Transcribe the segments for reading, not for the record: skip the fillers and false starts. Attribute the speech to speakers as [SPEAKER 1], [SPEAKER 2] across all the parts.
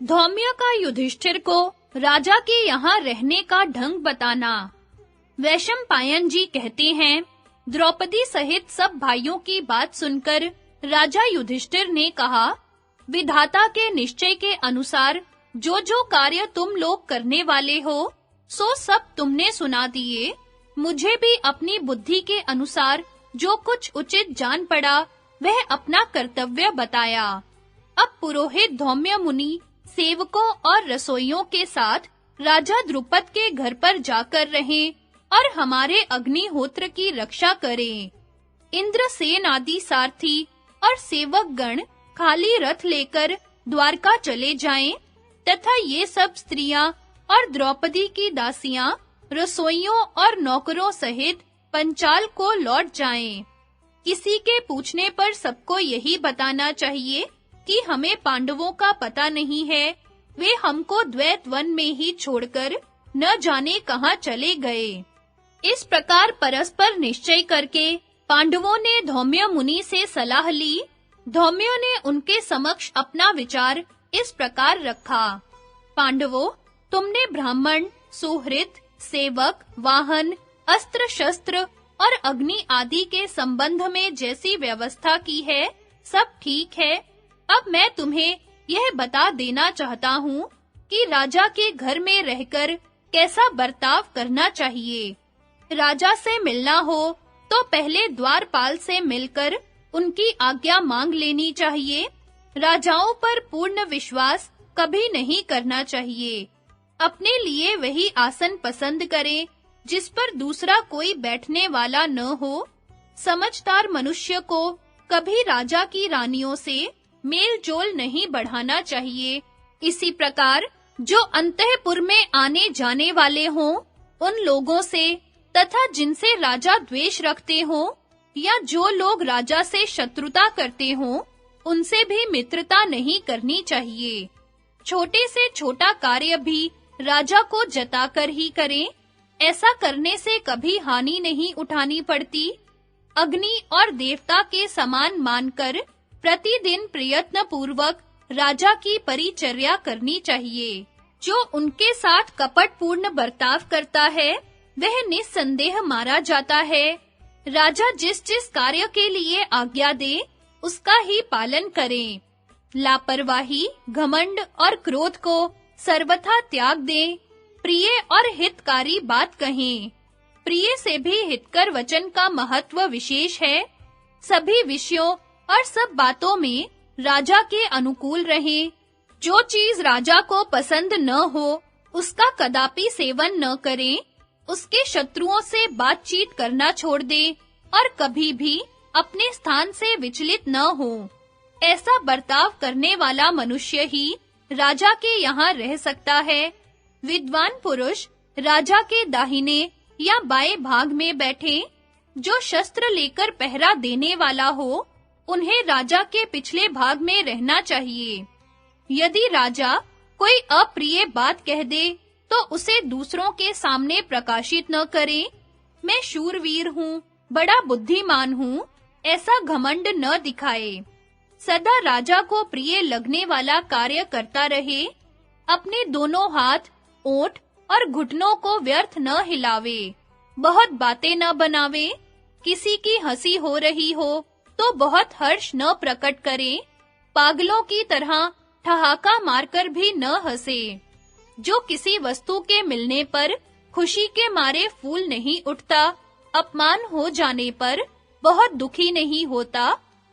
[SPEAKER 1] धौम्य का युधिष्ठिर को राजा के यहाँ रहने का ढंग बताना। वैशंपायन जी कहते हैं, द्रौपदी सहित सब भाइयों की बात सुनकर राजा युधिष्ठिर ने कहा, विधाता के निश्चय के अनुसार जो कार्य तुम लोग करने वाले हो, सो सब तुमने सुना दिए। मुझे भी अपनी बुद्धि के अनुसार जो कुछ उचित जान पड़ा, वह अपना कर्तव्य बताया। अब पुरोहित धौम्य मुनि सेवकों और रसोइयों के साथ राजा द्रुपद के घर पर जाकर रहें और हमारे अग्निहोत्र की रक्षा करें। इंद्रसेन आदि सारथी और सेवक गण खाली रथ लेकर द्वारका चले जाएं तथा ये सब स्त्रियां और द्रौपदी की दासियां रसोइयों और नौकरों सहित पंचाल को लौट जाएं। किसी के पूछने पर सबको यही बताना चाहिए कि हमें पांडवों का पता नहीं है, वे हमको द्वैत वन में ही छोड़कर न जाने कहां चले गए। इस प्रकार परस्पर निश्चय करके पांडवों ने धौम्य मुनि से सलाह ली। धौम्य ने उनके समक्ष अपना विचार इस प्रकार रखा, पांडवों, तुमने ब्राह्मण, सुहृद, सेवक, वाहन, अस्त्र शस्त्र और अग्नि आदि के संबंध में जैसी व्यवस्था की है, सब ठीक है। अब मैं तुम्हें यह बता देना चाहता हूँ कि राजा के घर में रहकर कैसा बर्ताव करना चाहिए। राजा से मिलना हो तो पहले द्वारपाल से मिलकर उनकी आज्ञा मांग लेनी चाहिए। राजाओं पर पूर्ण विश्वास कभी नहीं करना चाहिए। अपने लिए वही आसन पसंद करें जिस पर दूसरा कोई बैठने वाला न हो। समझदार मनुष्य को कभी राजा की रानियों से मेल-जोल नहीं बढ़ाना चाहिए। इसी प्रकार जो अंतःपुर में आने जाने वाले हों, उन लोगों से तथा जिनसे राजा द्वेष रखते हों या जो लोग राजा से शत्रुता करते हों, उनसे भी मित्रता नहीं करनी चाहिए। छोटे से छोटा कार्य भी राजा को जताकर ही करें। ऐसा करने से कभी हानि नहीं उठानी पड़ती। अग्नि और देवता के समान मानकर प्रतिदिन प्रयत्न पूर्वक राजा की परिचर्या करनी चाहिए। जो उनके साथ कपटपूर्ण बर्ताव करता है, वह निस्संदेह मारा जाता है। राजा जिस कार्य के लिए आज्ञा दे, उसका ही पालन करें। लापरवाही, घमंड और क्रोध को सर्वथा त्याग दें। प्रिय और हितकारी बात कहें। प्रिय से भी हितकर वचन का महत्व विशेष है। सभी विषयों और सब बातों में राजा के अनुकूल रहें। जो चीज राजा को पसंद न हो, उसका कदापि सेवन न करें। उसके शत्रुओं से बातचीत करना छोड़ दें और कभी भी अपने स्थान से विचलित न हो। ऐसा बर्ताव करने वाला मनुष्य ही राजा के यहाँ रह सकता है। विद्वान पुरुष राजा के दाहिने या बाएं भाग में बैठे। जो शस्त्र लेकर पहरा देने वाला हो, उन्हें राजा के पिछले भाग में रहना चाहिए। यदि राजा कोई अप्रिय बात कह दे, तो उसे दूसरों के सामने प्रकाशित न करें। मैं शूरवीर हूँ, बड़ा बुद्धिमान हूँ, ऐसा घमंड न दिखाए। सदा राजा को प्रिय लगने वाला कार्य करता रहे। अपने दोनों हाथ, ओंठ और घुटनों को व्यर्थ न हिलावे। बहुत बातें न बनावे। किसी की हंसी हो रही हो तो बहुत हर्ष न प्रकट करे। पागलों की तरह ठहाका मारकर भी न हंसे। जो किसी वस्तु के मिलने पर खुशी के मारे फूल नहीं उठता, अपमान हो जाने पर बहुत दुखी नहीं होता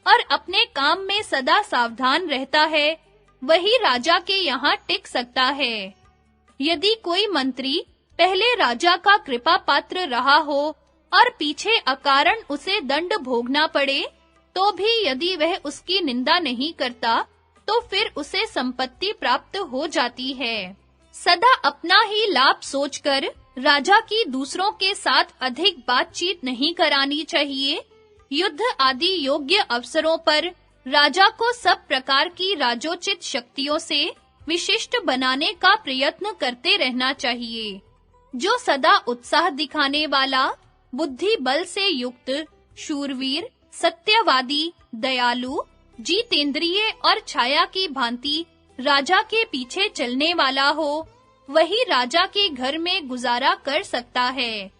[SPEAKER 1] और अपने काम में सदा सावधान रहता है, वही राजा के यहाँ टिक सकता है। यदि कोई मंत्री पहले राजा का कृपा पात्र रहा हो और पीछे अकारण उसे दंड भोगना पड़े, तो भी यदि वह उसकी निंदा नहीं करता, तो फिर उसे संपत्ति प्राप्त हो जाती है। सदा अपना ही लाभ सोचकर राजा की दूसरों के साथ अधिक बातचीत नहीं करानी चाहिए। युद्ध आदि योग्य अवसरों पर राजा को सब प्रकार की राजोचित शक्तियों से विशिष्ट बनाने का प्रयत्न करते रहना चाहिए। जो सदा उत्साह दिखाने वाला, बुद्धि बल से युक्त, शूरवीर, सत्यवादी, दयालु, जितेंद्रिय और छाया की भांति राजा के पीछे चलने वाला हो, वही राजा के घर में गुजारा कर सकता है।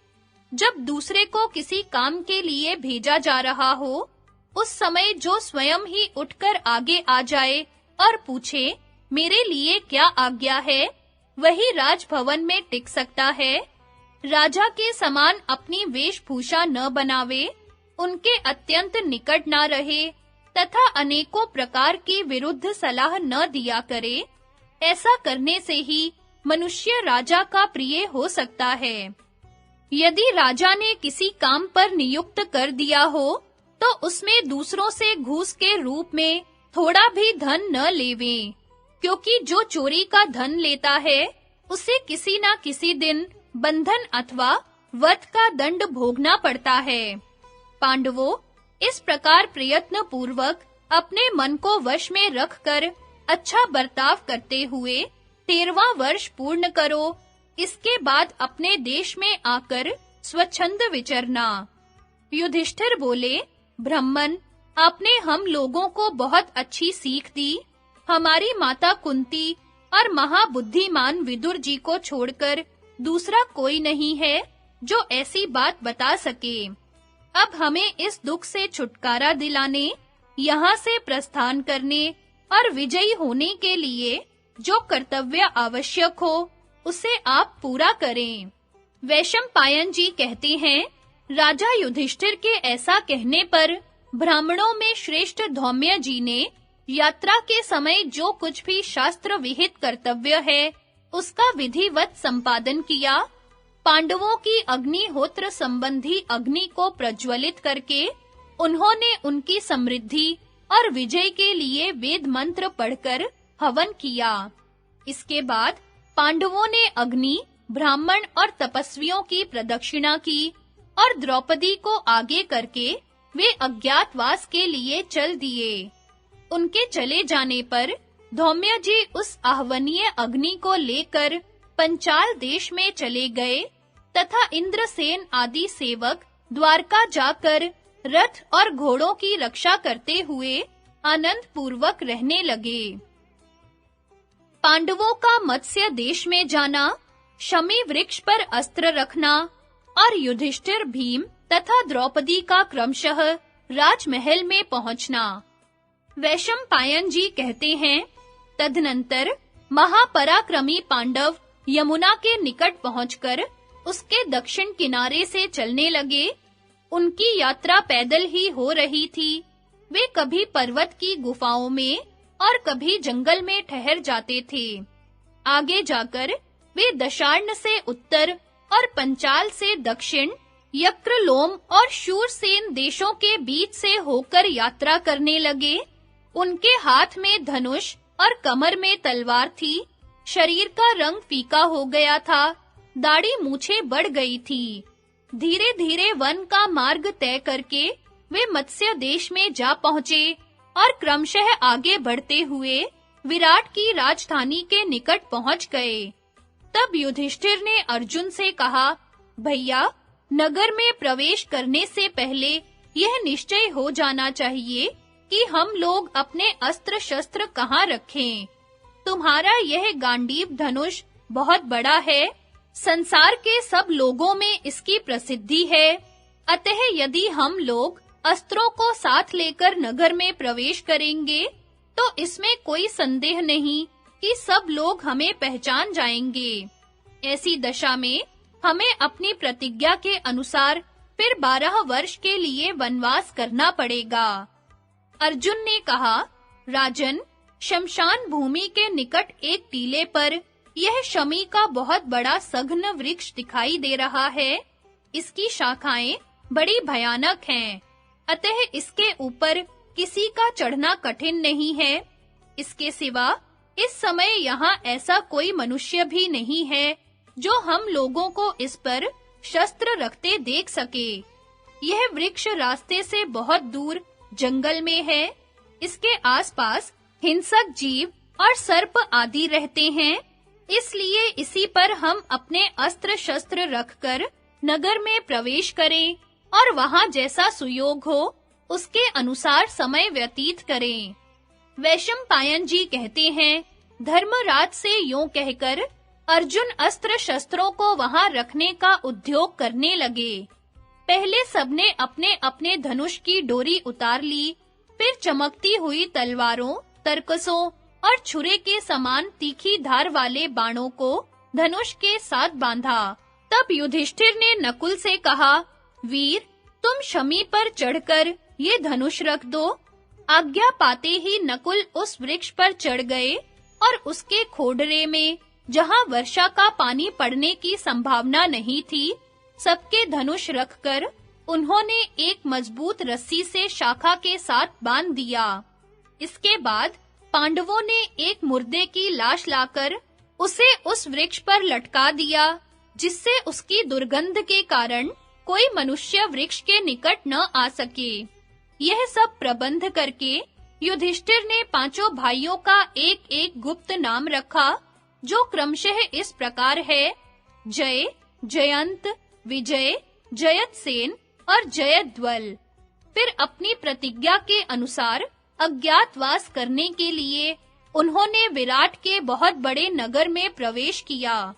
[SPEAKER 1] जब दूसरे को किसी काम के लिए भेजा जा रहा हो, उस समय जो स्वयं ही उठकर आगे आ जाए और पूछे, मेरे लिए क्या आज्ञा है, वही राजभवन में टिक सकता है। राजा के समान अपनी वेशभूषा न बनावे, उनके अत्यंत निकट न रहे तथा अनेकों प्रकार की विरुद्ध सलाह न दिया करे। ऐसा करने से ही मनुष्य राजा का प्रिय हो सकता है। यदि राजा ने किसी काम पर नियुक्त कर दिया हो, तो उसमें दूसरों से घूस के रूप में थोड़ा भी धन न लेवें, क्योंकि जो चोरी का धन लेता है, उसे किसी न किसी दिन बंधन अथवा वध का दंड भोगना पड़ता है। पांडवों, इस प्रकार प्रयत्न पूर्वक अपने मन को वश में रखकर अच्छा बर्ताव करते हुए 13वां वर्ष पूर्ण करो। इसके बाद अपने देश में आकर स्वच्छंद विचरना। युधिष्ठिर बोले, ब्राह्मण, आपने हम लोगों को बहुत अच्छी सीख दी। हमारी माता कुंती और महाबुद्धिमान विदुर जी को छोड़कर दूसरा कोई नहीं है जो ऐसी बात बता सके। अब हमें इस दुख से छुटकारा दिलाने, यहाँ से प्रस्थान करने और विजयी होने के लिए जो कर्तव्य आवश्यक हो, उसे आप पूरा करें। वैशंपायन जी कहते हैं, राजा युधिष्ठिर के ऐसा कहने पर ब्राह्मणों में श्रेष्ठ धौम्य जी ने यात्रा के समय जो कुछ भी शास्त्र विहित कर्तव्य है, उसका विधिवत संपादन किया। पांडवों की अग्निहोत्र संबंधी अग्नि को प्रज्वलित करके उन्होंने उनकी समृद्धि और विजय के लिए वेद मंत्र पढ़कर हवन किया। इसके बाद पांडवों ने अग्नि, ब्राह्मण और तपस्वियों की प्रदक्षिणा की और द्रौपदी को आगे करके वे अज्ञातवास के लिए चल दिए। उनके चले जाने पर धौम्य जी उस आह्वनीय अग्नि को लेकर पंचाल देश में चले गए तथा इंद्रसेन आदि सेवक द्वारका जाकर रथ और घोड़ों की रक्षा करते हुए आनंद पूर्वक रहने लगे। पांडवों का मत्स्य देश में जाना, शमी वृक्ष पर अस्त्र रखना और युधिष्ठिर, भीम तथा द्रौपदी का क्रमशः राजमहल में पहुंचना। वैशंपायन जी कहते हैं, तदनंतर महापराक्रमी पांडव यमुना के निकट पहुंचकर उसके दक्षिण किनारे से चलने लगे। उनकी यात्रा पैदल ही हो रही थी। वे कभी पर्वत की गुफाओं में और कभी जंगल में ठहर जाते थे। आगे जाकर वे दशार्ण से उत्तर और पंचाल से दक्षिण, यक्रलोम और शूरसेन देशों के बीच से होकर यात्रा करने लगे। उनके हाथ में धनुष और कमर में तलवार थी। शरीर का रंग फीका हो गया था, दाढ़ी मूछें बढ़ गई थी। धीरे-धीरे वन का मार्ग तय करके वे मत्स्य देश में जा पहुंचे और क्रमशः आगे बढ़ते हुए विराट की राजधानी के निकट पहुंच गए। तब युधिष्ठिर ने अर्जुन से कहा, भैया, नगर में प्रवेश करने से पहले यह निश्चय हो जाना चाहिए कि हम लोग अपने अस्त्र शस्त्र कहाँ रखें। तुम्हारा यह गांडीव धनुष बहुत बड़ा है, संसार के सब लोगों में इसकी प्रसिद्धि है। अतः यदि हम लोग अस्त्रों को साथ लेकर नगर में प्रवेश करेंगे, तो इसमें कोई संदेह नहीं कि सब लोग हमें पहचान जाएंगे। ऐसी दशा में हमें अपनी प्रतिज्ञा के अनुसार फिर 12 वर्ष के लिए वनवास करना पड़ेगा। अर्जुन ने कहा, राजन, शमशान भूमि के निकट एक टीले पर यह शमी का बहुत बड़ा सघन वृक्ष दिखाई दे रहा है। इसकी शाखाएं बड़ी भयानक हैं, अतः इसके ऊपर किसी का चढ़ना कठिन नहीं है। इसके सिवा इस समय यहाँ ऐसा कोई मनुष्य भी नहीं है जो हम लोगों को इस पर शस्त्र रखते देख सके। यह वृक्ष रास्ते से बहुत दूर जंगल में है। इसके आसपास हिंसक जीव और सर्प आदि रहते हैं। इसलिए इसी पर हम अपने अस्त्र शस्त्र रखकर नगर में प्रवेश करें और वहां जैसा सुयोग हो उसके अनुसार समय व्यतीत करें। वैशंपायन जी कहते हैं, धर्मराज से यूं कहकर अर्जुन अस्त्र शस्त्रों को वहां रखने का उद्योग करने लगे। पहले सबने अपने-अपने धनुष की डोरी उतार ली, फिर चमकती हुई तलवारों, तरकसों और छुरे के समान तीखी धार वाले बाणों को धनुष के साथ बांधा। तब युधिष्ठिर ने नकुल से कहा, वीर, तुम शमी पर चढ़कर ये धनुष रख दो। आज्ञा पाते ही नकुल उस वृक्ष पर चढ़ गए और उसके खोडरे में, जहां वर्षा का पानी पड़ने की संभावना नहीं थी, सबके धनुष रखकर उन्होंने एक मजबूत रस्सी से शाखा के साथ बांध दिया। इसके बाद पांडवों ने एक मुर्दे की लाश लाकर उसे उस वृक्ष पर लटका दिया, जिससे उसकी दुर्गंध के कारण कोई मनुष्य वृक्ष के निकट न आ सके। यह सब प्रबंध करके युधिष्ठिर ने पांचों भाइयों का एक-एक गुप्त नाम रखा, जो क्रमशः इस प्रकार है: जय, जयंत, विजय, जयतसेन और जयद्वल। फिर अपनी प्रतिज्ञा के अनुसार अज्ञातवास करने के लिए उन्होंने विराट के बहुत बड़े नगर में प्रवेश किया।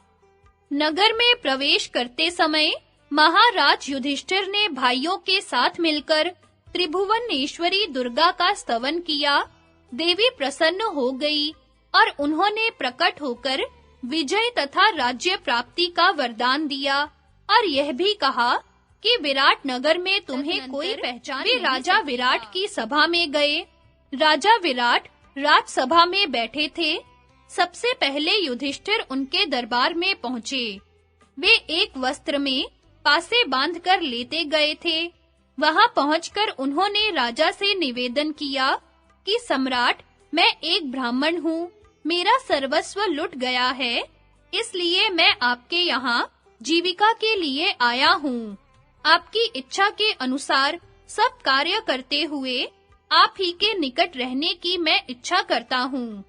[SPEAKER 1] नगर में प्रवेश करते समय महाराज युधिष्ठिर ने भाइयों के साथ मिलकर त्रिभुवनेश्वरी दुर्गा का स्तवन किया। देवी प्रसन्न हो गई और उन्होंने प्रकट होकर विजय तथा राज्य प्राप्ति का वरदान दिया और यह भी कहा कि विराट नगर में तुम्हें कोई पहचान नहीं। वे राजा विराट की सभा में गए। राजा विराट राजसभा में बैठे थे। सबसे पहले युधिष्ठिर उनके दरबार में पहुंचे। वे एक वस्त्र में पासे बांधकर लेते गए थे। वहां पहुंचकर उन्होंने राजा से निवेदन किया कि सम्राट, मैं एक ब्राह्मण हूँ, मेरा सर्वस्व लुट गया है, इसलिए मैं आपके यहाँ जीविका के लिए आया हूँ। आपकी इच्छा के अनुसार सब कार्य करते हुए आप ही के निकट रहने की मैं इच्छा करता हूँ।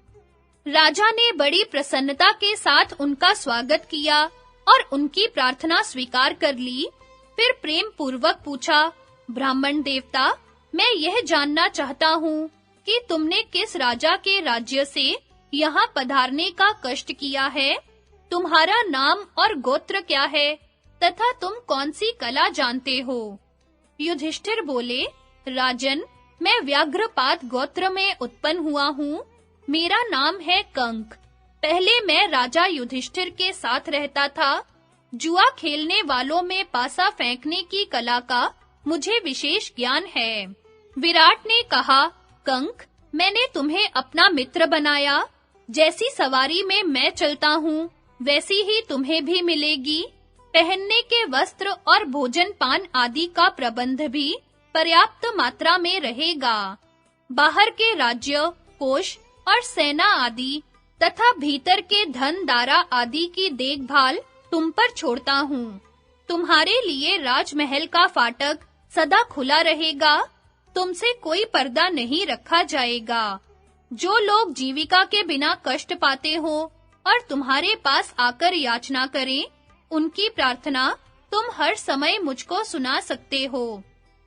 [SPEAKER 1] राजा ने बड़ी प्रसन्नता के साथ उनका स्वागत किया और उनकी प्रार्थना स्वीकार कर ली। फिर प्रेम पूर्वक पूछा, ब्राह्मण देवता, मैं यह जानना चाहता हूँ कि तुमने किस राजा के राज्य से यहाँ पधारने का कष्ट किया है? तुम्हारा नाम और गोत्र क्या है तथा तुम कौन सी कला जानते हो? युधिष्ठिर बोले, राजन, मैं व्याघ्रपात गोत्र में उत्पन्न हुआ हूँ। मेरा नाम है कंक। पहले मैं राजा युधिष्ठिर के साथ रहता था। जुआ खेलने वालों में पासा फेंकने की कला का मुझे विशेष ज्ञान है। विराट ने कहा, कंक, मैंने तुम्हें अपना मित्र बनाया। जैसी सवारी में मैं चलता हूँ, वैसी ही तुम्हें भी मिलेगी। पहनने के वस्त्र और भोजन पान आदि का प्रबंध भी पर्याप्त मात्रा में रहेगा। बाहर के राज्य, कोष और सेना आदि तथा भीतर के धन दारा आदि की देखभाल तुम पर छोड़ता हूँ। तुम्हारे लिए राजमहल का फाटक सदा खुला रहेगा। तुमसे कोई पर्दा नहीं रखा जाएगा। जो लोग जीविका के बिना कष्ट पाते हो और तुम्हारे पास आकर याचना करें, उनकी प्रार्थना तुम हर समय मुझको सुना सकते हो।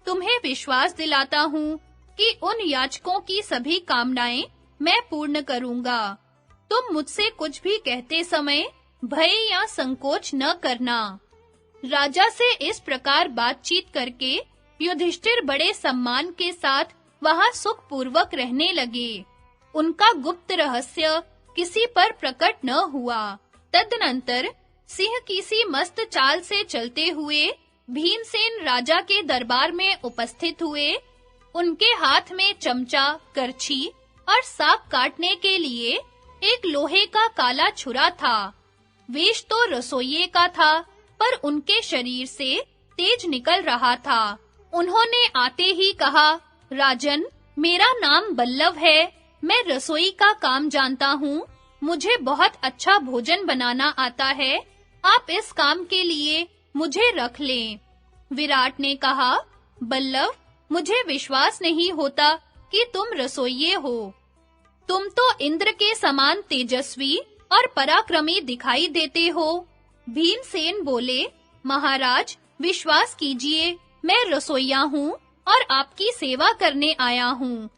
[SPEAKER 1] तुम्हें विश्वास दिलाता हूँ कि उन याचकों की सभी कामनाएं मैं पूर्ण करूँगा। तुम मुझसे कुछ भी कहते समय भय या संकोच न करना। राजा से इस प्रकार बातचीत करके युधिष्ठिर बड़े सम्मान के साथ वहां सुखपूर्वक रहने लगे। उनका गुप्त रहस्य किसी पर प्रकट न हुआ। तदनंतर सिंह किसी मस्त चाल से चलते हुए भीमसेन राजा के दरबार में उपस्थित हुए। उनके हाथ में चमचा, करछी और साग काटने के लिए एक लोहे का काला छुरा था। वेश तो रसोइये का था, पर उनके शरीर से तेज निकल रहा था। उन्होंने आते ही कहा, राजन, मेरा नाम बल्लव है। मैं रसोई का काम जानता हूँ। मुझे बहुत अच्छा भोजन बनाना आता है। आप इस काम के लिए मुझे रख लें। विराट ने कहा, बल्लव, मुझे विश्वास नहीं होता कि तुम रसोइये हो। तुम तो इंद्र के समान तेजस्वी और पराक्रमी दिखाई देते हो। भीमसेन बोले, महाराज, विश्वास कीजिए, मैं रसोइया हूँ और आपकी सेवा करने आया हूँ।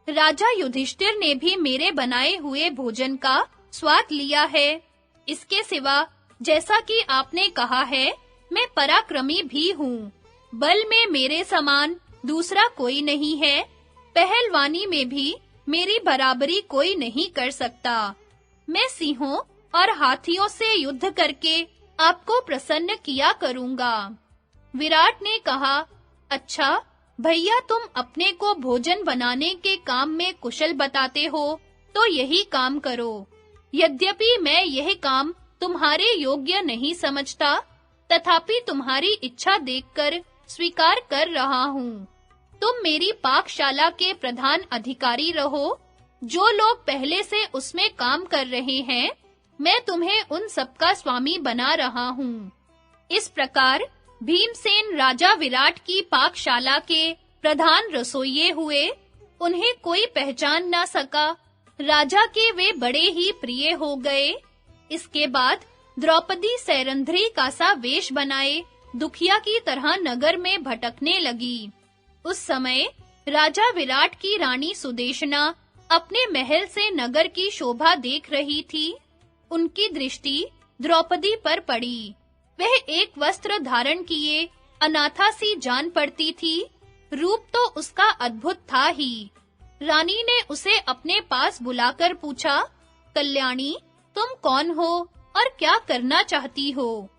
[SPEAKER 1] राजा युधिष्ठिर ने भी मेरे बनाए हुए भोजन का स्वाद लिया है। इसके सिवा जैसा कि आपने कहा है, मैं पराक्रमी भी हूँ। बल में मेरे समान दूसरा कोई नहीं है। पहलवानी में भी मेरी बराबरी कोई नहीं कर सकता। मैं सिंहों और हाथियों से युद्ध करके आपको प्रसन्न किया करूँगा। विराट ने कहा, अच्छा, भैया तुम अपने को भोजन बनाने के काम में कुशल बताते हो, तो यही काम करो। यद्यपि मैं यह काम तुम्हारे योग्य नहीं समझता, तथापि तुम्हारी इच्छा देखकर स्वीकार कर रहा हूँ। तुम मेरी पाकशाला के प्रधान अधिकारी रहो। जो लोग पहले से उसमें काम कर रहे हैं, मैं तुम्हें उन सबका स्वामी बना रहा हूँ। इस प्रकार भीमसेन राजा विराट की पाकशाला के प्रधान रसोइये हुए। उन्हें कोई पहचान ना सका। राजा के वे बड़े ही प्रिय हो गए। इसके बाद द्रौपदी सैरंध्री का सा वेश बनाए दुखिया की तरह नगर में भटकने लगी। उस समय राजा विराट की रानी सुदेशना अपने महल से नगर की शोभा देख रही थी। उनकी दृष्टि द्रौपदी पर पड़ी। वह एक वस्त्र धारण किए अनाथा सी जान पड़ती थी। रूप तो उसका अद्भुत था ही। रानी ने उसे अपने पास बुलाकर पूछा, कल्याणी, तुम कौन हो और क्या करना चाहती हो?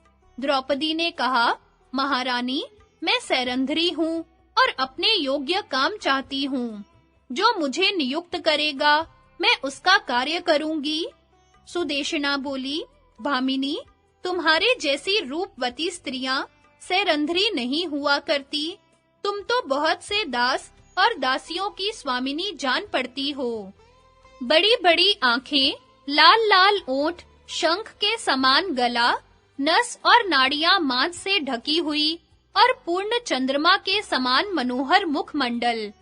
[SPEAKER 1] द्रौपदी ने कहा, महारानी, मैं सैरंध्री हूँ और अपने योग्य काम चाहती हूँ। जो मुझे नियुक्त करेगा, मैं उसका कार्य करूँगी। सुदेशना बोली, भामिनी, तुम्हारे जैसी रूपवती स्त्रियां सैरंध्री नहीं हुआ करती। तुम तो बहुत से दास और दासियों की स्वामिनी जान पड़ती हो। बड़ी-बड़ी आंखें, लाल-लाल ओंठ, शंख के समान गला, नस और नाड़ियां मांस से ढकी हुई और पूर्ण चंद्रमा के समान मनोहर मुखमंडल।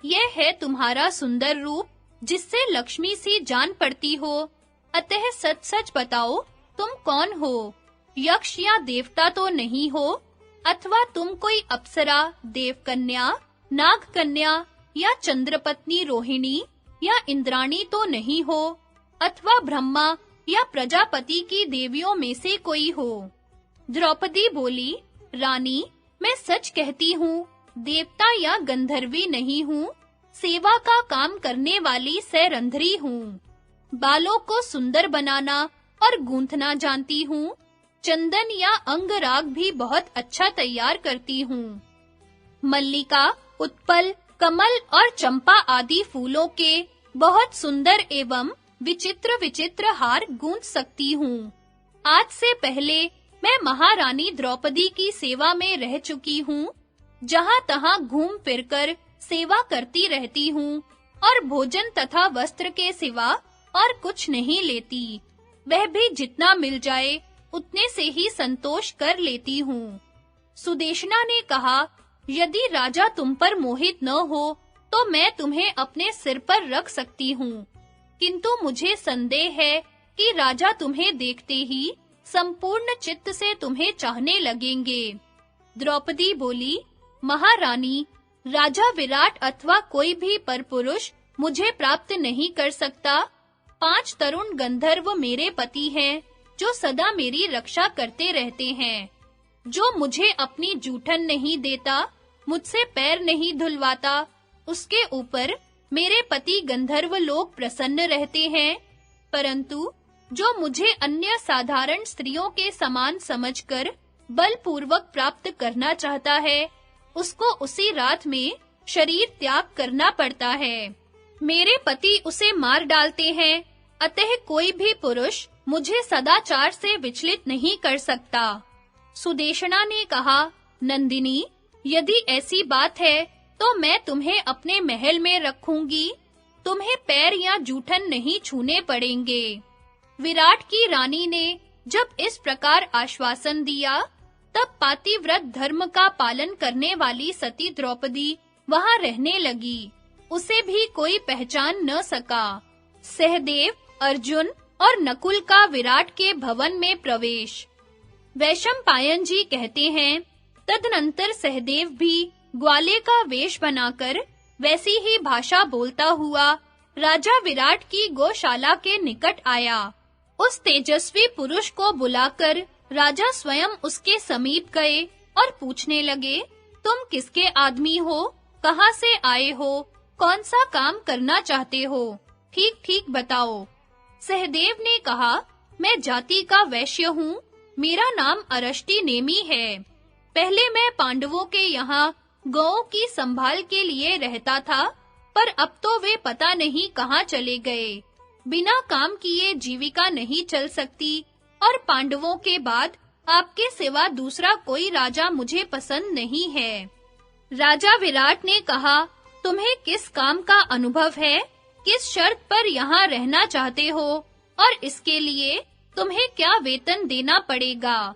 [SPEAKER 1] यह है तुम्हारा सुंदर रूप, जिससे लक्ष्मी सी जान पड़ती हो। अतः सच-सच बताओ, तुम कौन हो? यक्ष या देवता तो नहीं हो, अथवा तुम कोई अप्सरा, देवकन्या, नागकन्या या चंद्रपत्नी रोहिणी या इंद्राणी तो नहीं हो, अथवा ब्रह्मा या प्रजापति की देवियों में से कोई हो। द्रौपदी बोली, रानी, मैं सच कहती हूँ, देवता या गंधर्वी नहीं हूँ, सेवा का काम करने वाली सैरंध्री हूँ। बालों को सुंदर बनाना और गूंथना जानती हूँ। चंदन या अंगराग भी बहुत अच्छा तैयार करती हूँ। मल्लिका, उत्पल, कमल और चंपा आदि फूलों के बहुत सुंदर एवं विचित्र हार गूंथ सकती हूँ। आज से पहले मैं महारानी द्रौपदी की सेवा में रह चुकी हूँ। जहाँ-तहाँ घूम फिरकर सेवा करती रहती हूँ और भोजन तथा वस्त्र के सिवा और कुछ नहीं लेती। वह भी जितना मिल जाए उतने से ही संतोष कर लेती हूँ। सुदेशना ने कहा, यदि राजा तुम पर मोहित न हो, तो मैं तुम्हें अपने सिर पर रख सकती हूँ। किंतु मुझे संदेह है कि राजा तुम्हें देखते ही संपूर्ण चित्त से तुम्हें चाहने लगेंगे। द्रौपदी बोली, महारानी, राजा विराट अथवा कोई भी परपुरुष मुझे प्राप्त नहीं कर सकता। 5 तरुण गंधर्व मेरे पति हैं, जो सदा मेरी रक्षा करते रहते हैं। जो मुझे अपनी जूठन नहीं देता, मुझसे पैर नहीं धुलवाता, उसके ऊपर मेरे पति गंधर्व लोग प्रसन्न रहते हैं। परंतु जो मुझे अन्य साधारण स्त्रियों के समान समझकर बलपूर्वक प्राप्त करना चाहता है, उसको उसी रात में शरीर त्याग करना पड़ता है। मेरे पति उसे मार डालते हैं, अतः कोई भी पुरुष मुझे सदाचार से विचलित नहीं कर सकता। सुदेशना ने कहा, नंदिनी, यदि ऐसी बात है तो मैं तुम्हें अपने महल में रखूंगी। तुम्हें पैर या जूठन नहीं छूने पड़ेंगे। विराट की रानी ने जब इस प्रकार आश्वासन दिया, तब पातिव्रत धर्म का पालन करने वाली सती द्रौपदी वहां रहने लगी। उसे भी कोई पहचान न सका। सहदेव, अर्जुन और नकुल का विराट के भवन में प्रवेश। वैशंपायन जी कहते हैं, तदनंतर सहदेव भी ग्वाले का वेश बनाकर वैसी ही भाषा बोलता हुआ राजा विराट की गौशाला के निकट आया। उस तेजस्वी पुरुष को बुलाकर राजा स्वयं उसके समीप गए और पूछने लगे, तुम किसके आदमी हो? कहाँ से आए हो? कौन सा काम करना चाहते हो? ठीक-ठीक बताओ। सहदेव ने कहा, मैं जाति का वैश्य हूँ। मेरा नाम अरष्टि नेमी है। पहले मैं पांडवों के यहाँ गौओं की संभाल के लिए रहता था, पर अब तो वे पता नहीं कहाँ चले गए। बिना काम किए जीविका नहीं चल सकती और पांडवों के बाद आपके सिवा दूसरा कोई राजा मुझे पसंद नहीं है। राजा विराट ने कहा, तुम्हें किस काम का अनुभव है? किस शर्त पर यहाँ रहना चाहते हो और इसके लिए तुम्हें क्या वेतन देना पड़ेगा?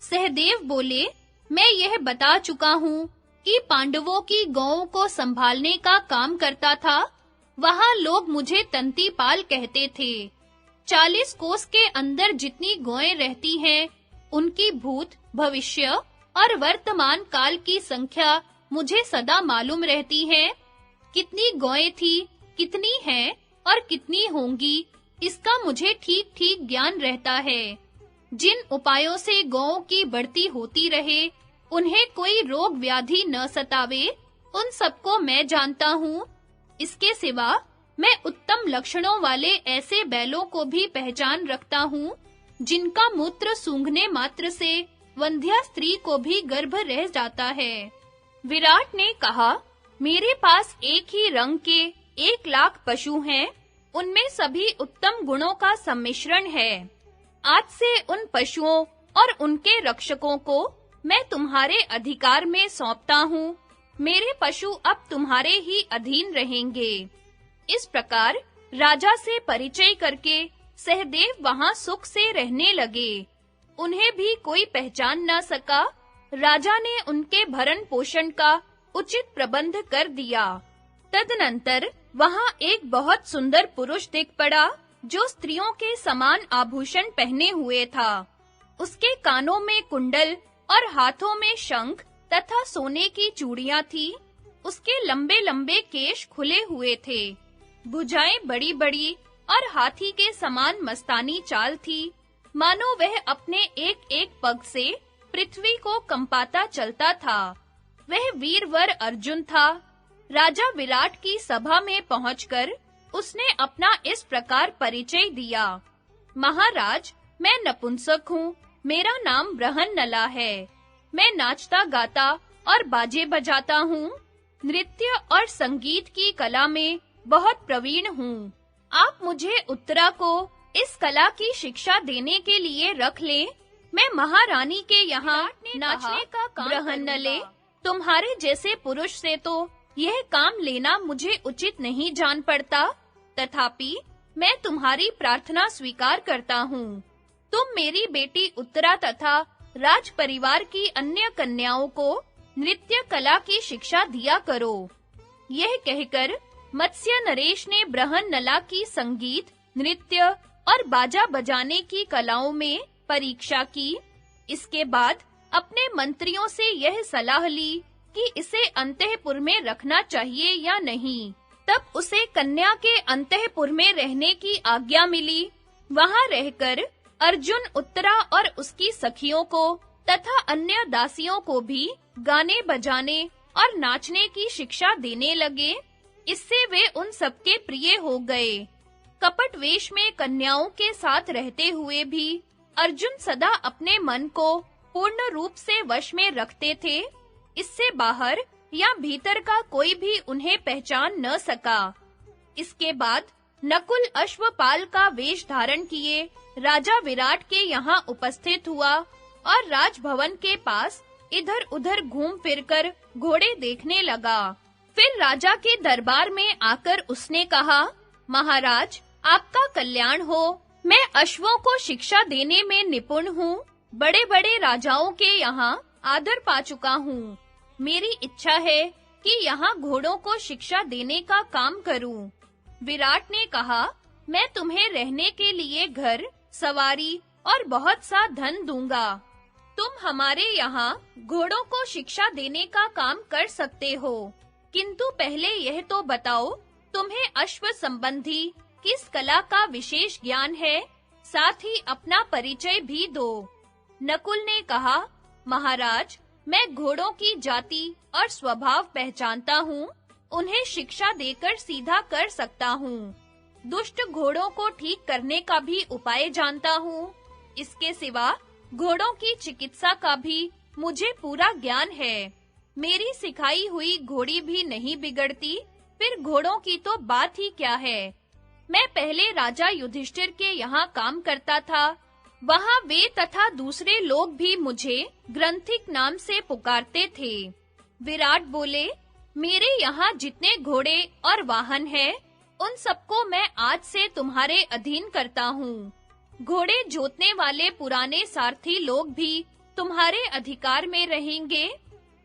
[SPEAKER 1] सहदेव बोले, मैं यह बता चुका हूँ कि पांडवों की गौओं को संभालने का काम करता था। वहाँ लोग मुझे तंतीपाल कहते थे। 40 कोस के अंदर जितनी गौएं रहती हैं, उनकी भूत, भविष्य और वर्तमान काल की संख्या मुझे सदा मालूम रहती है। कितनी गौएं थी, कितनी हैं और कितनी होंगी, इसका मुझे ठीक-ठीक ज्ञान रहता है। जिन उपायों से गौओं की बढ़ती होती रहे, उन्हें कोई रोग व्याधि न सतावे, उन सबको मैं जानता हूँ। इसके सिवा मैं उत्तम लक्षणों वाले ऐसे बैलों को भी पहचान रखता हूँ, जिनका मूत्र सूंघने मात्र से वंध्या स्त्री को भी गर्भ रह जाता है। विराट ने कहा, मेरे पास एक ही रंग के 1 लाख पशु हैं, उनमें सभी उत्तम गुणों का सम्मिश्रण है। आज से उन पशुओं और उनके रक्षकों को मैं तुम्हारे अधिकार में सौंपता हूँ। मेरे पशु अब तुम्हारे ही अधीन रहेंगे। इस प्रकार राजा से परिचय करके सहदेव वहां सुख से रहने लगे। उन्हें भी कोई पहचान न सका। राजा ने उनके भरण पोषण का उचित प्रबंध कर दिया। तदनंतर वहां एक बहुत सुंदर पुरुष दिख पड़ा, जो स्त्रियों के समान आभूषण पहने हुए था। उसके कानों में कुंडल और हाथों में शंख तथा सोने की चूड़ियां थी। उसके लंबे-लंबे केश खुले हुए थे। भुजाएं बड़ी-बड़ी और हाथी के समान मस्तानी चाल थी। मानो वह अपने एक-एक पग से पृथ्वी को कंपाता चलता था। वह वीरवर अर्जुन था। राजा विराट की सभा में पहुंचकर उसने अपना इस प्रकार परिचय दिया। महाराज, मैं नपुंसक हूँ। मेरा नाम बृहन्नला है। मैं नाचता गाता और बाजे बजाता हूँ। नृत्य और संगीत की कला में बहुत प्रवीण हूँ। आप मुझे उत्तरा को इस कला की शिक्षा देने के लिए रख लें। मैं महारानी के यहाँ नाचने का काम बृहन्नले, तुम्हारे जैसे पुरुष से तो यह काम लेना मुझे उचित नहीं जान पड़ता। तथापि मैं तुम्हारी प्रार्थना स्वीकार करता हूँ। तुम मेरी बेटी उत्तरा तथा राज परिवार की अन्य कन्याओं को नृत्य कला की शिक्षा दिया करो। यह कहकर मत्स्य नरेश ने बृहन्नला की संगीत, नृत्य और बाजा बजाने की कलाओं में परीक्षा की। इसके बाद अपने मंत्रियों से यह सलाह ली कि इसे अंतःपुर में रखना चाहिए या नहीं। तब उसे कन्या के अंतःपुर में रहने की आज्ञा मिली। वहां रहकर अर्जुन उत्तरा और उसकी सखियों को तथा अन्य दासियों को भी गाने बजाने और नाचने की शिक्षा देने लगे। इससे वे उन सबके प्रिय हो गए। कपट वेश में कन्याओं के साथ रहते हुए भी अर्जुन सदा अपने मन को पूर्ण रूप से वश में रखते थे। इससे बाहर या भीतर का कोई भी उन्हें पहचान न सका। इसके बाद नकुल अश्वपाल का वेश धारण किए राजा विराट के यहाँ उपस्थित हुआ और राजभवन के पास इधर-उधर घूम फिरकर घोड़े देखने लगा। फिर राजा के दरबार में आकर उसने कहा, महाराज, आपका कल्याण हो। मैं अश्वों को शिक्षा देने में निपुण हूँ। बड़े-बड़े राजाओं के यहाँ आदर पा चुका हूँ। मेरी इच्छा है कि यहाँ घोड़ों को शिक्षा देने का काम करूँ। विराट ने कहा, मैं तुम्हें रहने के लिए घर, सवारी और बहुत सा धन दूंगा। तुम हमारे यहाँ घोड़ों को शिक्षा देने का काम कर सकते हो। किंतु पहले यह तो बताओ तुम्हें अश्व संबंधी किस कला का विशेष ज्ञान है? साथ ही अपना परिचय भी दो। नकुल ने कहा, महाराज, मैं घोड़ों की जाति और स्वभाव पहचानता हूँ, उन्हें शिक्षा देकर सीधा कर सकता हूँ। दुष्ट घोड़ों को ठीक करने का भी उपाय जानता हूँ। इसके सिवा घोड़ों की चिकित्सा का भी मुझे पूरा ज्ञान है। मेरी सिखाई हुई घोड़ी भी नहीं बिगड़ती, फिर घोड़ों की तो बात ही क्या है। मैं पहले राजा युधिष्ठिर के यहाँ काम करता था। वहाँ वे तथा दूसरे लोग भी मुझे ग्रंथिक नाम से पुकारते थे। विराट बोले, मेरे यहाँ जितने घोड़े और वाहन हैं, उन सबको मैं आज से तुम्हारे अधीन करता हूँ। घोड़े जोतने वाले पुराने सारथी लोग भी तुम्हारे अधिकार में रहेंगे।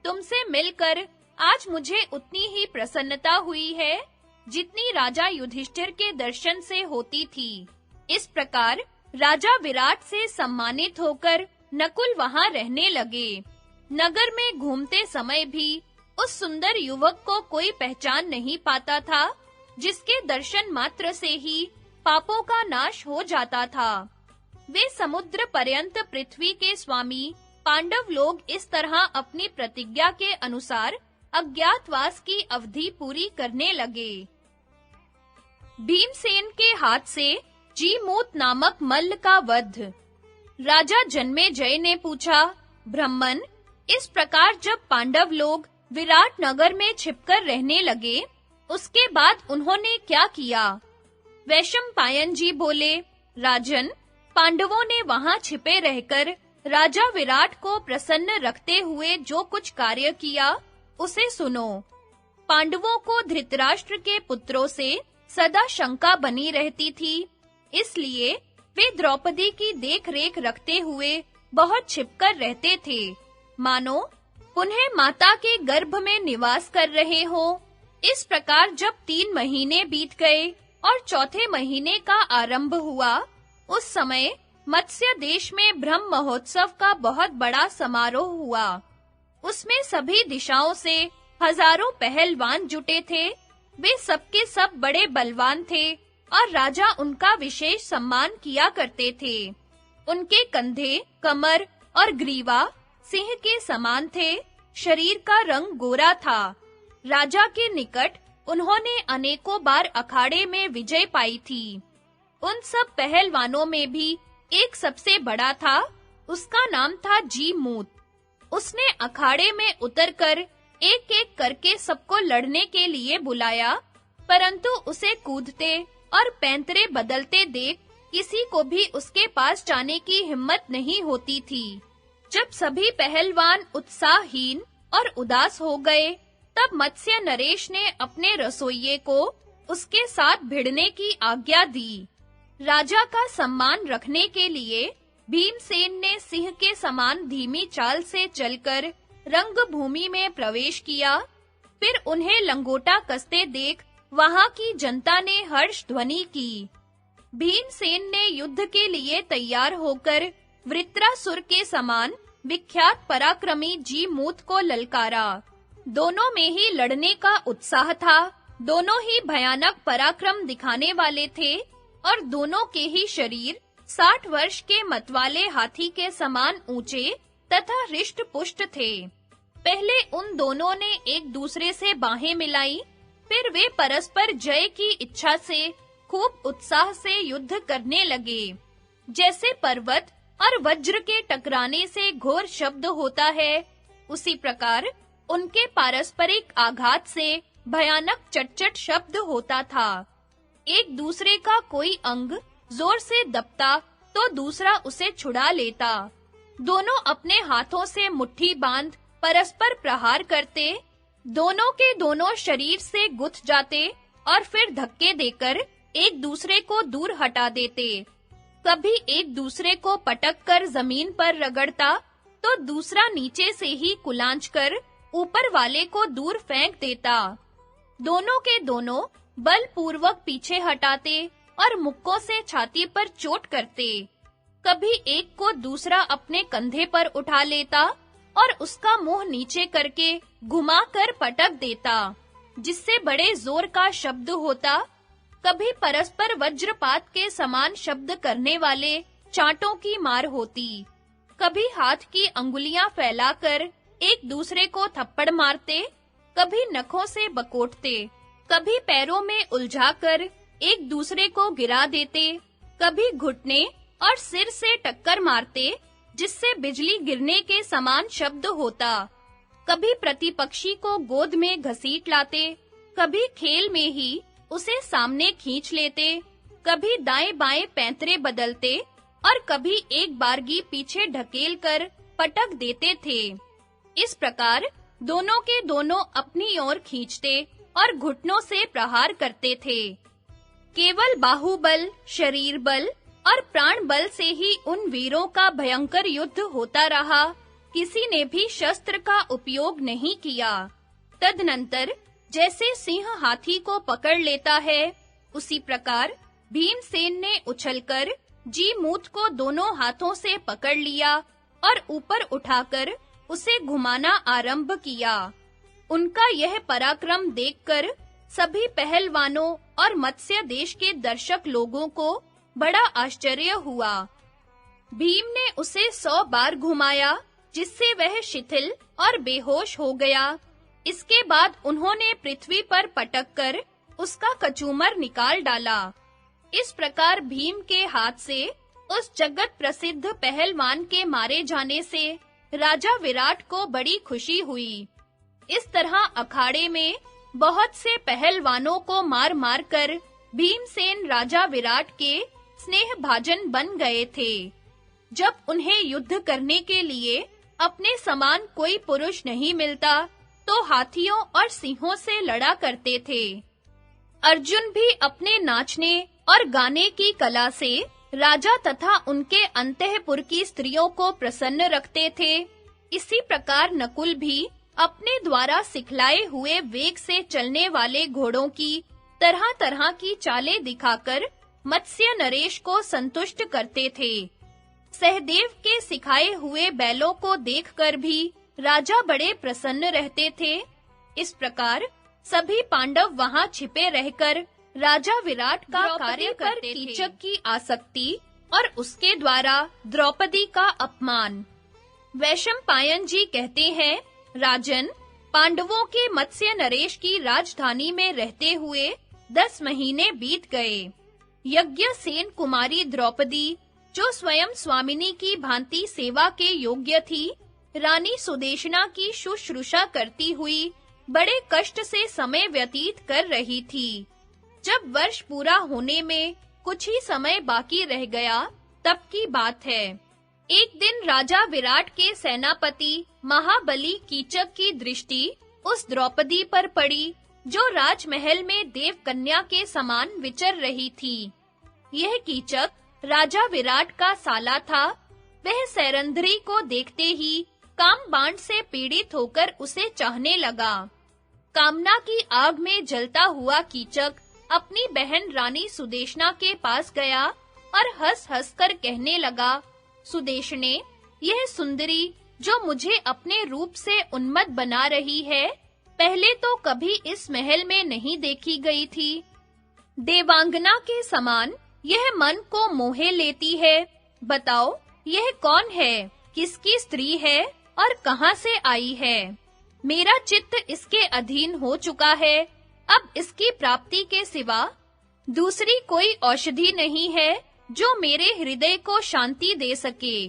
[SPEAKER 1] तुमसे मिलकर आज मुझे उतनी ही प्रसन्नता हुई है जितनी राजा युधिष्ठिर के दर्शन से होती थी। इस प्रकार राजा विराट से सम्मानित होकर नकुल वहां रहने लगे। नगर में घूमते समय भी उस सुंदर युवक को कोई पहचान नहीं पाता था, जिसके दर्शन मात्र से ही पापों का नाश हो जाता था। वे समुद्र पर्यंत पृथ्वी के स्वामी पांडव लोग इस तरह अपनी प्रतिज्ञा के अनुसार अज्ञातवास की अवधि पूरी करने लगे। भीमसेन के हाथ से जीमूत नामक मल्ल का वध। राजा जन्मेजय ने पूछा, ब्राह्मण, इस प्रकार जब पांडव लोग विराट नगर में छिपकर रहने लगे, उसके बाद उन्होंने क्या किया? वैशंपायन जी बोले, राजन, पांडवों ने वहां छिपे रहकर राजा विराट को प्रसन्न रखते हुए जो कुछ कार्य किया, उसे सुनो। पांडवों को धृतराष्ट्र के पुत्रों से सदा शंका बनी रहती थी, इसलिए वे द्रौपदी की देख-रेख रखते हुए बहुत छिपकर रहते थे, मानो उन्हें माता के गर्भ में निवास कर रहे हो। इस प्रकार जब 3 महीने बीत गए और चौथे महीने का आरंभ हुआ, उस समय मत्स्य देश में ब्रह्म महोत्सव का बहुत बड़ा समारोह हुआ। उसमें सभी दिशाओं से हजारों पहलवान जुटे थे। वे सबके सब बड़े बलवान थे और राजा उनका विशेष सम्मान किया करते थे। उनके कंधे, कमर और ग्रीवा सिंह के समान थे। शरीर का रंग गोरा था। राजा के निकट उन्होंने अनेकों बार अखाड़े में विजय पाई थी। उन सब पहलवानों में भी एक सबसे बड़ा था। उसका नाम था जीमूत। उसने अखाड़े में उतरकर एक-एक करके सबको लड़ने के लिए बुलाया, परंतु उसे कूदते और पैंतरे बदलते देख किसी को भी उसके पास जाने की हिम्मत नहीं होती थी। जब सभी पहलवान उत्साहहीन और उदास हो गए, तब मत्स्य नरेश ने अपने रसोइये को उसके साथ भिड़ने की आज्ञा दी। राजा का सम्मान रखने के लिए भीमसेन ने सिंह के समान धीमी चाल से चलकर रंगभूमि में प्रवेश किया। फिर उन्हें लंगोटा कसते देख वहां की जनता ने हर्ष ध्वनि की। भीमसेन ने युद्ध के लिए तैयार होकर वृत्रासुर के समान विख्यात पराक्रमी जीमूत को ललकारा। दोनों में ही लड़ने का उत्साह था। दोनों ही भयानक पराक्रम दिखाने वाले थे और दोनों के ही शरीर 60 वर्ष के मतवाले हाथी के समान ऊंचे तथा हृष्ट-पुष्ट थे। पहले उन दोनों ने एक दूसरे से बाहें मिलाई, फिर वे परस्पर जय की इच्छा से खूब उत्साह से युद्ध करने लगे। जैसे पर्वत और वज्र के टकराने से घोर शब्द होता है, उसी प्रकार उनके पारस्परिक आघात से भयानक चट-चट शब्द होता था। एक दूसरे का कोई अंग जोर से दबता तो दूसरा उसे छुड़ा लेता। दोनों अपने हाथों से मुट्ठी बांध परस्पर प्रहार करते। दोनों के दोनों शरीर से गुथ जाते और फिर धक्के देकर एक दूसरे को दूर हटा देते। कभी एक दूसरे को पटक कर जमीन पर रगड़ता तो दूसरा नीचे से ही कुलांच कर ऊपर वाले को दूर फेंक देता। दोनों के दोनों बलपूर्वक पीछे हटाते और मुक्कों से छाती पर चोट करते। कभी एक को दूसरा अपने कंधे पर उठा लेता और उसका मुंह नीचे करके घुमाकर पटक देता। जिससे बड़े जोर का शब्द होता, कभी परस्पर वज्रपात के समान शब्द करने वाले चांटों की मार होती, कभी हाथ की अंगुलियां फैलाकर एक दूसरे को थप्पड़ मारते, कभी नखों से बकोटते, कभी पैरों में उलझाकर एक दूसरे को गिरा देते, कभी घुटने और सिर से टक्कर मारते, जिससे बिजली गिरने के समान शब्द होता, कभी प्रतिपक्षी को गोद में घसीट लाते, कभी खेल में ही उसे सामने खींच लेते, कभी दाएं-बाएं पैंतरे बदलते और कभी एक बारगी पीछे ढकेल कर पटक देते थे। इस प्रकार दोनों के दोनों अपनी ओर खींचते और घुटनों से प्रहार करते थे। केवल बाहुबल, शरीर बल और प्राण बल से ही उन वीरों का भयंकर युद्ध होता रहा, किसी ने भी शस्त्र का उपयोग नहीं किया। तदनंतर जैसे सिंह हाथी को पकड़ लेता है, उसी प्रकार भीमसेन ने उछलकर जी-मूठ को दोनों हाथों से पकड़ लिया और ऊपर उठाकर उसे घुमाना आरंभ किया। उनका यह पराक्रम देखकर सभी पहलवानों और मत्स्य देश के दर्शक लोगों को बड़ा आश्चर्य हुआ। भीम ने उसे 100 बार घुमाया, जिससे वह शिथिल और बेहोश हो गया। इसके बाद उन्होंने पृथ्वी पर पटककर उसका कचूमर निकाल डाला। इस प्रकार भीम के हाथ से उस जगत प्रसिद्ध पहलवान के मारे जाने से राजा विराट को बड़ी खुशी हुई। इस तरह अखाड़े में बहुत से पहलवानों को मार-मार कर भीमसेन राजा विराट के स्नेहभाजन बन गए थे। जब उन्हें युद्ध करने के लिए अपने समान कोई पुरुष नहीं मिलता, तो हाथियों और सिंहों से लड़ा करते थे। अर्जुन भी अपने नाचने और गाने की कला से राजा तथा उनके अंतःपुर की स्त्रियों को प्रसन्न रखते थे। इसी प्रकार नकुल भी अपने द्वारा सिखलाए हुए वेग से चलने वाले घोड़ों की तरह-तरह की चालें दिखाकर मत्स्य नरेश को संतुष्ट करते थे। सहदेव के सिखाए हुए बैलों को देखकर भी राजा बड़े प्रसन्न रहते थे। इस प्रकार सभी पांडव वहां छिपे रहकर राजा विराट का कार्य करते थे। कीचक की आसक्ति और उसके द्वारा द्रौपदी का अपमान। वैशंपायन जी कहते हैं, राजन, पांडवों के मत्स्य नरेश की राजधानी में रहते हुए 10 महीने बीत गए। यज्ञसेन कुमारी द्रौपदी, जो स्वयं स्वामिनी की भांति सेवा के योग्य थी, रानी सुदेशना की शुश्रूषा करती हुई बड़े कष्ट से समय व्यतीत कर रही थी। जब वर्ष पूरा होने में कुछ ही समय बाकी रह गया, तब की बात है। एक दिन राजा विराट के सेनापति महाबली कीचक की दृष्टि उस द्रौपदी पर पड़ी, जो राजमहल में देवकन्या के समान विचर रही थी। यह कीचक राजा विराट का साला था। वह सैरंध्री को देखते ही काम बाण से पीड़ित होकर उसे चाहने लगा। कामना की आग में जलता हुआ कीचक अपनी बहन रानी सुदेशना के पास गया और हंस-हंस कर कहने लगा, सुदेशने, यह सुंदरी जो मुझे अपने रूप से उन्मत्त बना रही है, पहले तो कभी इस महल में नहीं देखी गई थी। देवांगना के समान यह मन को मोहे लेती है। बताओ, यह कौन है, किसकी स्त्री है और कहां से आई है? मेरा चित्त इसके अधीन हो चुका है। अब इसकी प्राप्ति के सिवा दूसरी कोई औषधि नहीं है जो मेरे हृदय को शांति दे सके।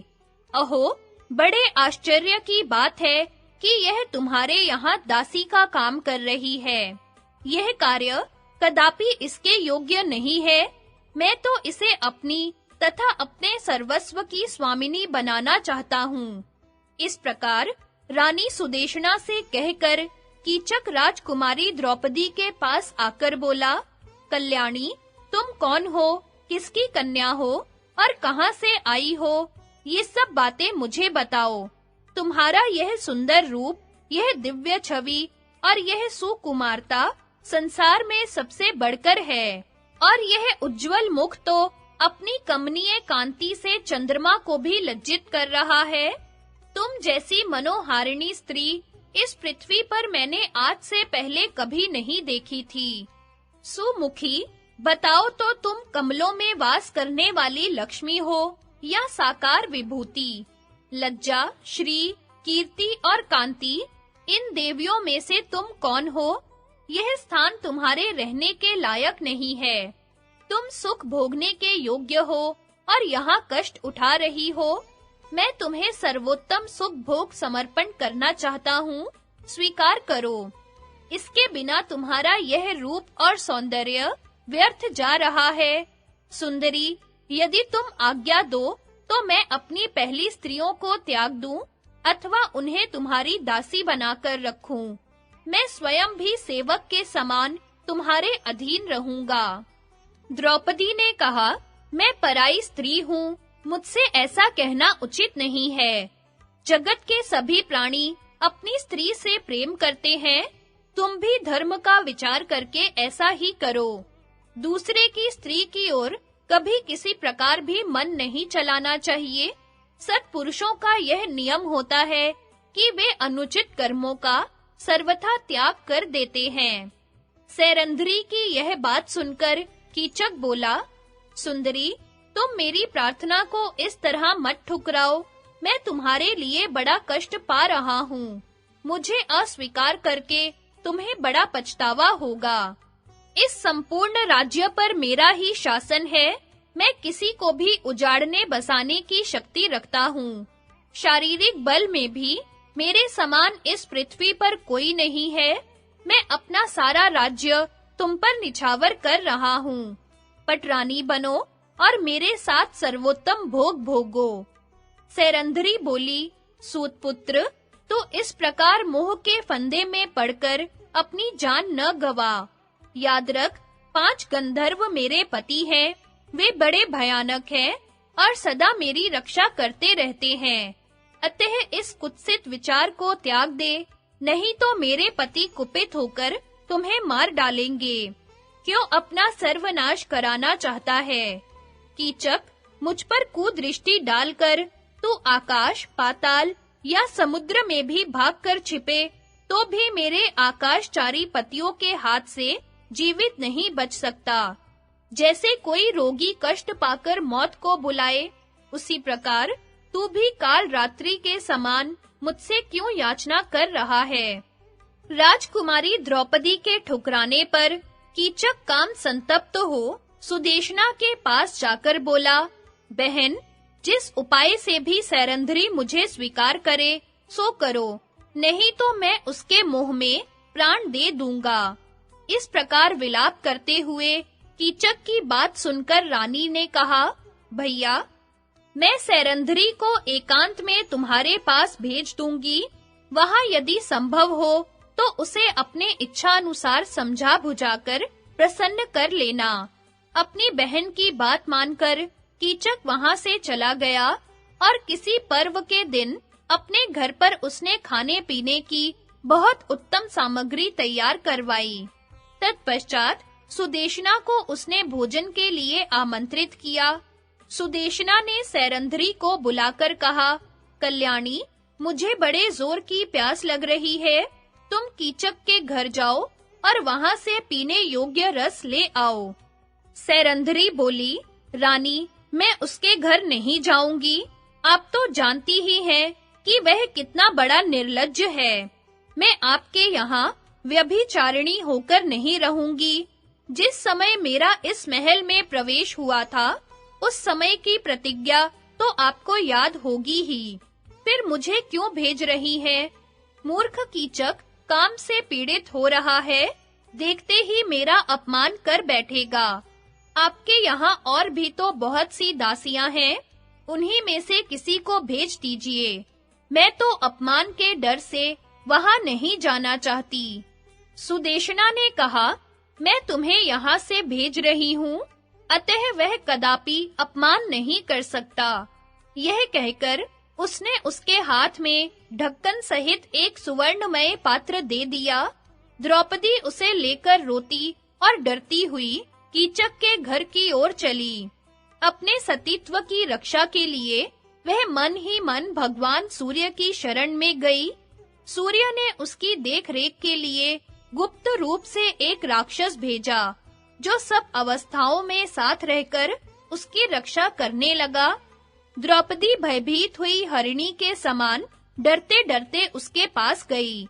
[SPEAKER 1] अहो, बड़े आश्चर्य की बात है कि यह तुम्हारे यहाँ दासी का काम कर रही है। यह कार्य कदापि इसके योग्य नहीं है। मैं तो इसे अपनी तथा अपने सर्वस्व की स्वामिनी बनाना चाहता हूँ। इस प्रकार रानी सुदेशना से कहकर कीचक राजकुमारी द्रौपदी के पास आकर बोला, कल्याणी, तुम कौन हो, किसकी कन्या हो और कहां से आई हो? ये सब बातें मुझे बताओ। तुम्हारा यह सुंदर रूप, यह दिव्य छवि और यह सुकुमारता संसार में सबसे बढ़कर है, और यह उज्जवल मुख तो अपनी कमनीय कांति से चंद्रमा को भी लज्जित कर रहा है। तुम जैसी मनोहारिणी स्त्री इस पृथ्वी पर मैंने आज से पहले कभी नहीं देखी थी। सुमुखी, बताओ तो तुम कमलों में वास करने वाली लक्ष्मी हो या साकार विभूति? लज्जा, श्री, कीर्ति और कांति, इन देवियों में से तुम कौन हो? यह स्थान तुम्हारे रहने के लायक नहीं है। तुम सुख भोगने के योग्य हो और यहाँ कष्ट उठा रही हो। मैं तुम्हें सर्वोत्तम सुख भोग समर्पण करना चाहता हूँ, स्वीकार करो। इसके बिना तुम्हारा यह रूप और सौंदर्य व्यर्थ जा रहा है। सुंदरी, यदि तुम आज्ञा दो तो मैं अपनी पहली स्त्रियों को त्याग दूं अथवा उन्हें तुम्हारी दासी बनाकर रखूं। मैं स्वयं भी सेवक के समान तुम्हारे अधीन रहूंगा। द्रौपदी ने कहा, मैं पराई स्त्री हूँ, मुझसे ऐसा कहना उचित नहीं है। जगत के सभी प्राणी अपनी स्त्री से प्रेम करते हैं, तुम भी धर्म का विचार करके ऐसा ही करो। दूसरे की स्त्री की ओर कभी किसी प्रकार भी मन नहीं चलाना चाहिए। सत्पुरुषों का यह नियम होता है कि वे अनुचित कर्मों का सर्वथा त्याग कर देते हैं। सैरंध्री की यह बात सुनकर कीचक बोला, सुंदरी, तुम मेरी प्रार्थना को इस तरह मत ठुकराओ। मैं तुम्हारे लिए बड़ा कष्ट पा रहा हूँ। मुझे अस्वीकार करके तुम्हें बड़ा पछतावा होगा। इस संपूर्ण राज्य पर मेरा ही शासन है। मैं किसी को भी उजाड़ने बसाने की शक्ति रखता हूँ। शारीरिक बल में भी मेरे समान इस पृथ्वी पर कोई नहीं है। मैं अपना सारा राज्य तुम पर निछावर कर रहा हूँ। पटरानी बनो और मेरे साथ सर्वोत्तम भोग भोगो। सैरंध्री बोली, सूतपुत्र, तू इस प्रकार मोह के फंदे में पड़कर अपनी जान न गवा। याद रख, 5 गंधर्व मेरे पति हैं। वे बड़े भयानक हैं और सदा मेरी रक्षा करते रहते हैं। अतः इस कुत्सित विचार को त्याग दे, नहीं तो मेरे पति कुपित होकर तुम्हें मार डालेंगे। क्यों अपना सर्वनाश कराना चाहता है? कीचक, मुझ पर कुदृष्टि डालकर तू आकाश, पाताल या समुद्र में भी भागकर छिपे तो भी मेरे आकाशचारी पतियों के हाथ से जीवित नहीं बच सकता। जैसे कोई रोगी कष्ट पाकर मौत को बुलाए, उसी प्रकार तू भी काल रात्रि के समान मुझसे क्यों याचना कर रहा है? राजकुमारी द्रौपदी के ठुकराने पर कीचक काम संतप्त हो सुदेशना के पास जाकर बोला, बहन, जिस उपाय से भी सैरंध्री मुझे स्वीकार करे सो करो, नहीं तो मैं उसके मोह में प्राण दे दूंगा। इस प्रकार विलाप करते हुए कीचक की बात सुनकर रानी ने कहा, भैया, मैं सैरंध्री को एकांत में तुम्हारे पास भेज दूंगी। वहां यदि संभव हो तो उसे अपने इच्छा अनुसार समझा बुझाकर प्रसन्न कर लेना। अपनी बहन की बात मानकर कीचक वहां से चला गया और किसी पर्व के दिन अपने घर पर उसने खाने पीने की बहुत उत्तम सामग्री तैयार करवाई। तत्पश्चात सुदेशना को उसने भोजन के लिए आमंत्रित किया। सुदेशना ने सैरंध्री को बुलाकर कहा, कल्याणी, मुझे बड़े जोर की प्यास लग रही है। तुम कीचक के घर जाओ और वहां से पीने योग्य रस ले आओ। सैरंध्री बोली, रानी, मैं उसके घर नहीं जाऊंगी। आप तो जानती ही हैं कि वह कितना बड़ा निर्लज्ज है। मैं आपके यहाँ व्यभिचारिणी होकर नहीं रहूंगी। जिस समय मेरा इस महल में प्रवेश हुआ था, उस समय की प्रतिज्ञा तो आपको याद होगी ही। फिर मुझे क्यों भेज रही है? मूर्ख कीचक काम से पीड़ित हो रहा है, देखते ही मेरा अपमान कर बैठेगा। आपके यहाँ और भी तो बहुत सी दासियां हैं, उन्हीं में से किसी को भेज दीजिए। मैं तो अपमान के डर से वहां नहीं जाना चाहती। सुदेशना ने कहा, मैं तुम्हें यहाँ से भेज रही हूँ, अतः वह कदापि अपमान नहीं कर सकता। यह कहकर उसने उसके हाथ में ढक्कन सहित एक सुवर्णमय पात्र दे दिया। द्रौपदी उसे लेकर रोती और डरती हुई कीचक के घर की ओर चली। अपने सतीत्व की रक्षा के लिए वह मन ही मन भगवान सूर्य की शरण में गई। सूर्य ने उसकी देखरेख के लिए गुप्त रूप से एक राक्षस भेजा, जो सब अवस्थाओं में साथ रहकर उसकी रक्षा करने लगा। द्रौपदी भयभीत हुई हरिणी के समान डरते-डरते उसके पास गई।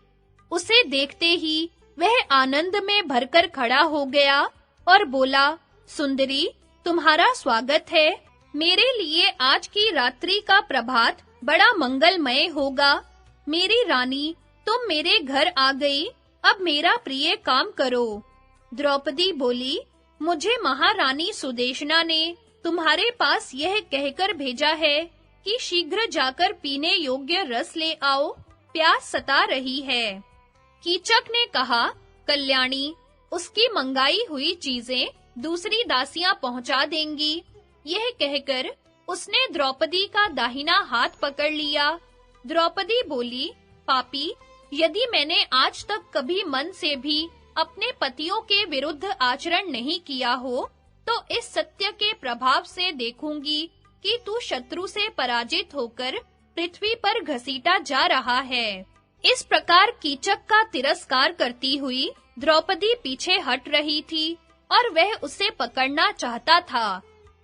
[SPEAKER 1] उसे देखते ही वह आनंद में भरकर खड़ा हो गया और बोला, सुंदरी, तुम्हारा स्वागत है। मेरे लिए आज की रात्रि का प्रभात बड़ा मंगलमय होगा। मेरी रानी, तुम मेरे घर आ गई, अब मेरा प्रिय काम करो। द्रौपदी बोली, मुझे महारानी सुदेशना ने तुम्हारे पास यह कहकर भेजा है कि शीघ्र जाकर पीने योग्य रस ले आओ, प्यास सता रही है। कीचक ने कहा, कल्याणी, उसकी मंगाई हुई चीजें दूसरी दासियां पहुंचा देंगी। यह कहकर उसने द्रौपदी का दाहिना हाथ पकड़ लिया। द्रौपदी बोली, पापी, यदि मैंने आज तक कभी मन से भी अपने पतियों के विरुद्ध आचरण नहीं किया हो, तो इस सत्य के प्रभाव से देखूंगी कि तू शत्रु से पराजित होकर पृथ्वी पर घसीटा जा रहा है। इस प्रकार कीचक का तिरस्कार करती हुई द्रौपदी पीछे हट रही थी और वह उसे पकड़ना चाहता था।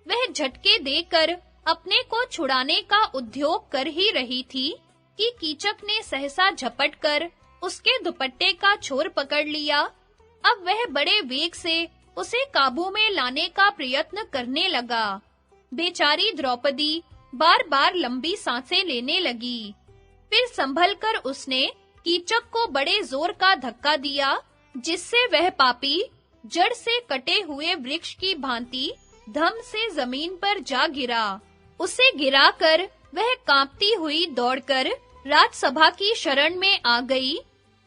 [SPEAKER 1] वह झटके देकर अपने को छुड़ाने का उद्योग कर ही रही थी कि कीचक ने सहसा झपटकर उसके दुपट्टे का छोर पकड़ लिया। अब वह बड़े वेग से उसे काबू में लाने का प्रयत्न करने लगा। बेचारी द्रौपदी बार-बार लंबी सांसें लेने लगी। फिर संभलकर उसने कीचक को बड़े जोर का धक्का दिया, जिससे वह पापी जड़ से कटे हुए वृक्ष की भांति धम से जमीन पर जा गिरा। उसे गिराकर वह कांपती हुई दौड़कर राजसभा की शरण में आ गई।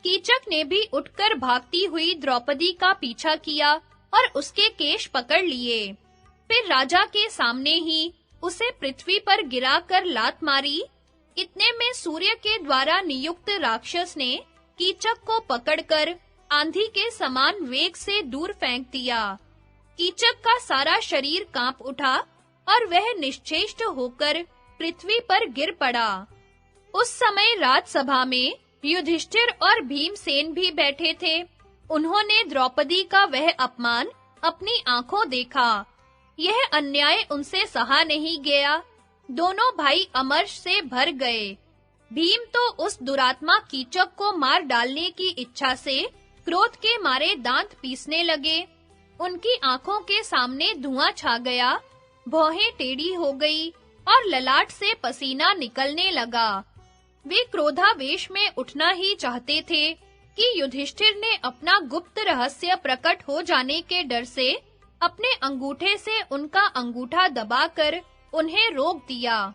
[SPEAKER 1] कीचक ने भी उठकर भागती हुई द्रौपदी का पीछा किया और उसके केश पकड़ लिए। फिर राजा के सामने ही उसे पृथ्वी पर गिराकर लात मारी। इतने में सूर्य के द्वारा नियुक्त राक्षस ने कीचक को पकड़कर आंधी के समान वेग से दूर फेंक दिया। कीचक का सारा शरीर कांप उठा और वह निश्चेष्ट होकर पृथ्वी पर गिर पड़ा। उस समय राजसभा में युधिष्ठिर और भीमसेन भी बैठे थे। उन्होंने द्रौपदी का वह अपमान अपनी आंखों देखा। यह अन्याय उनसे सहा नहीं गया। दोनों भाई अमर्ष से भर गए। भीम तो उस दुरात्मा कीचक को मार डालने की इच्छा से क्रोध के मारे दांत पीसने लगे। उनकी आंखों के सामने धुआं छा गया, भौहें टेढ़ी हो गई और ललाट से पसीना निकलने लगा। वे क्रोधावेश में उठना ही चाहते थे कि युधिष्ठिर ने अपना गुप्त रहस्य प्रकट हो जाने के डर से अपने अंगूठे से उनका अंगूठा दबाकर उन्हें रोक दिया।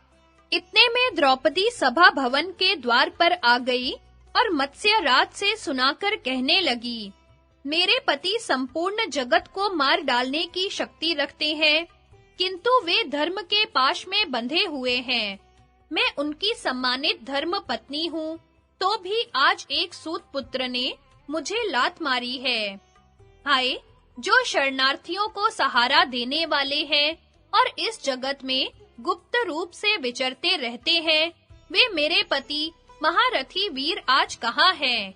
[SPEAKER 1] इतने में द्रौपदी सभा भवन के द्वार पर आ गई और मत्स्यराज से सुनाकर कहने लगी, मेरे पति संपूर्ण जगत को मार डालने की शक्ति रखते हैं, किंतु वे धर्म के पाश में बंधे हुए हैं। मैं उनकी सम्मानित धर्म पत्नी हूँ, तो भी आज एक सूत पुत्र ने मुझे लात मारी है। हाय, जो शरणार्थियों को सहारा देने वाले हैं और इस जगत में गुप्त रूप से विचरते रहते हैं, वे मेरे पति महारथी वीर आज कहाँ हैं?